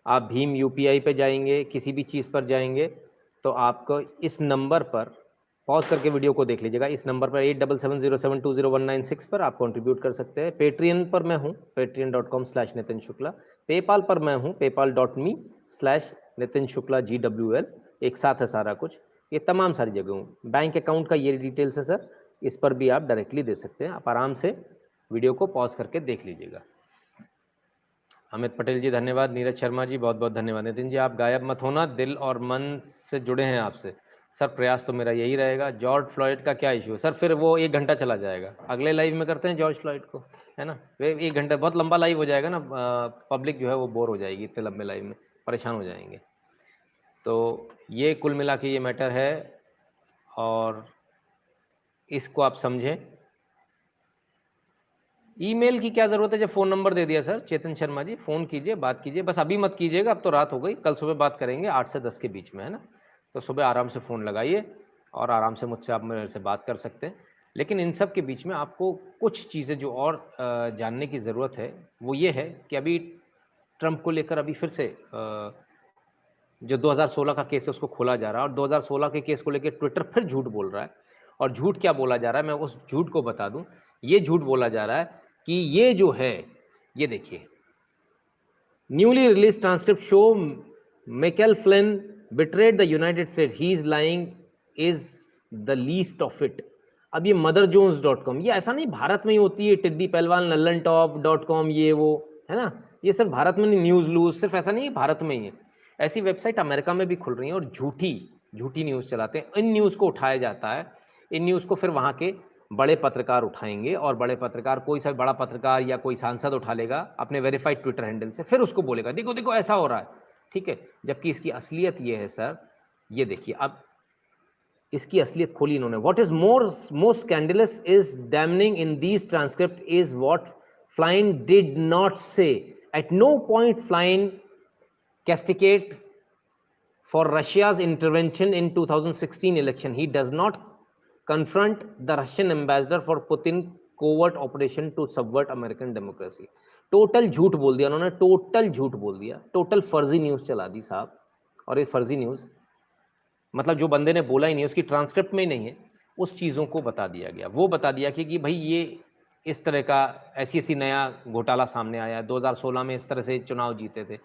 आप भीम यूपीआई पे जाएंगे, किसी भी चीज़ पर जाएंगे तो आपको इस नंबर पर पॉज करके वीडियो को देख लीजिएगा, इस नंबर पर 8770720196 पर आप कंट्रीब्यूट कर सकते हैं। पेट्रियन पर मैं हूँ, patreon.com/नितिन शुक्ला। पेपाल पर मैं हूँ, paypal.me/नितिन शुक्ला GWL, एक साथ है सारा कुछ, ये तमाम सारी जगह हूँ। बैंक अकाउंट का ये डिटेल्स है सर, इस पर भी आप डायरेक्टली दे सकते हैं, आप आराम से वीडियो को पॉज़ करके देख लीजिएगा। अमित पटेल जी धन्यवाद। नीरज शर्मा जी बहुत-बहुत धन्यवाद। नितिन जी आप गायब मत होना, दिल और मन से जुड़े हैं आपसे। सर प्रयास तो मेरा यही रहेगा। जॉर्ज फ्लॉयड का क्या इश्यू है? सर फिर वो 1 घंटा चला जाएगा। अगले लाइव में करते हैं जॉर्ज फ्लॉयड को, है ना? वे 1 घंटा बहुत लंबा लाइव हो जाएगा ना, पब्लिक जो है वो बोर हो जाएगी इतने लंबे लाइव में, परेशान हो जाएँगे। तो ये कुल मिला के ये मैटर है और इसको आप समझें। ईमेल की क्या ज़रूरत है जब फ़ोन नंबर दे दिया सर चेतन शर्मा जी, फ़ोन कीजिए, बात कीजिए, बस अभी मत कीजिएगा, अब तो रात हो गई, कल सुबह बात करेंगे 8 से 10 के बीच में, है ना? तो सुबह आराम से फ़ोन लगाइए और आराम से मुझसे आप मेरे से बात कर सकते हैं। लेकिन इन सब के बीच में आपको कुछ चीज़ें जो और जानने की ज़रूरत है, वो ये है कि अभी ट्रंप को लेकर अभी फिर से जो 2016 का केस है उसको खोला जा रहा है और 2016 के केस को लेके ट्विटर फिर झूठ बोल रहा है। और झूठ क्या बोला जा रहा है, मैं उस झूठ को बता दूँ। ये झूठ बोला जा रहा है कि ये जो है, ये देखिए, newly release transcript show Mikel Flint betrayed the United states, he is lying is the least of it. अब ये motherjones.com, ये ऐसा नहीं भारत में ही होती है, टिड्डी पहलवान nallanTop.com, ये वो, है ना? ये सिर्फ भारत में नहीं, न्यूज़ लूज सिर्फ ऐसा नहीं है भारत में ही है, ऐसी वेबसाइट अमेरिका में भी खुल रही हैं और झूठी झूठी न्यूज़ चलाते हैं। इन न्यूज़ को उठाया जाता है, इन न्यूज़ को फिर वहाँ के बड़े पत्रकार उठाएंगे और बड़े पत्रकार, कोई सा बड़ा पत्रकार या कोई सांसद उठा लेगा अपने वेरीफाइड ट्विटर हैंडल से, फिर उसको बोलेगा देखो देखो ऐसा हो रहा है, ठीक है? जबकि इसकी असलियत ये है सर, ये देखिए, अब इसकी असलियत खोली इन्होंने। What is most scandalous is damning in these transcript is what Flynn did not say. At no point Flynn castigate for Russia's intervention in 2016 election. He does not confront the Russian ambassador for Putin covert operation to subvert American democracy. Total झूठ बोल दिया उन्होंने, total झूठ बोल दिया, total फर्जी news चला दी साहब। और ये फर्जी न्यूज़ मतलब जो बंदे ने बोला ही नहीं, उसकी ट्रांसक्रिप्ट में ही नहीं है, उस चीज़ों को बता दिया गया। वो बता दिया कि भाई ये इस तरह का ऐसी-ऐसी नया घोटाला सामने आया है, 2016 में इस तरह से चुनाव जीते थे,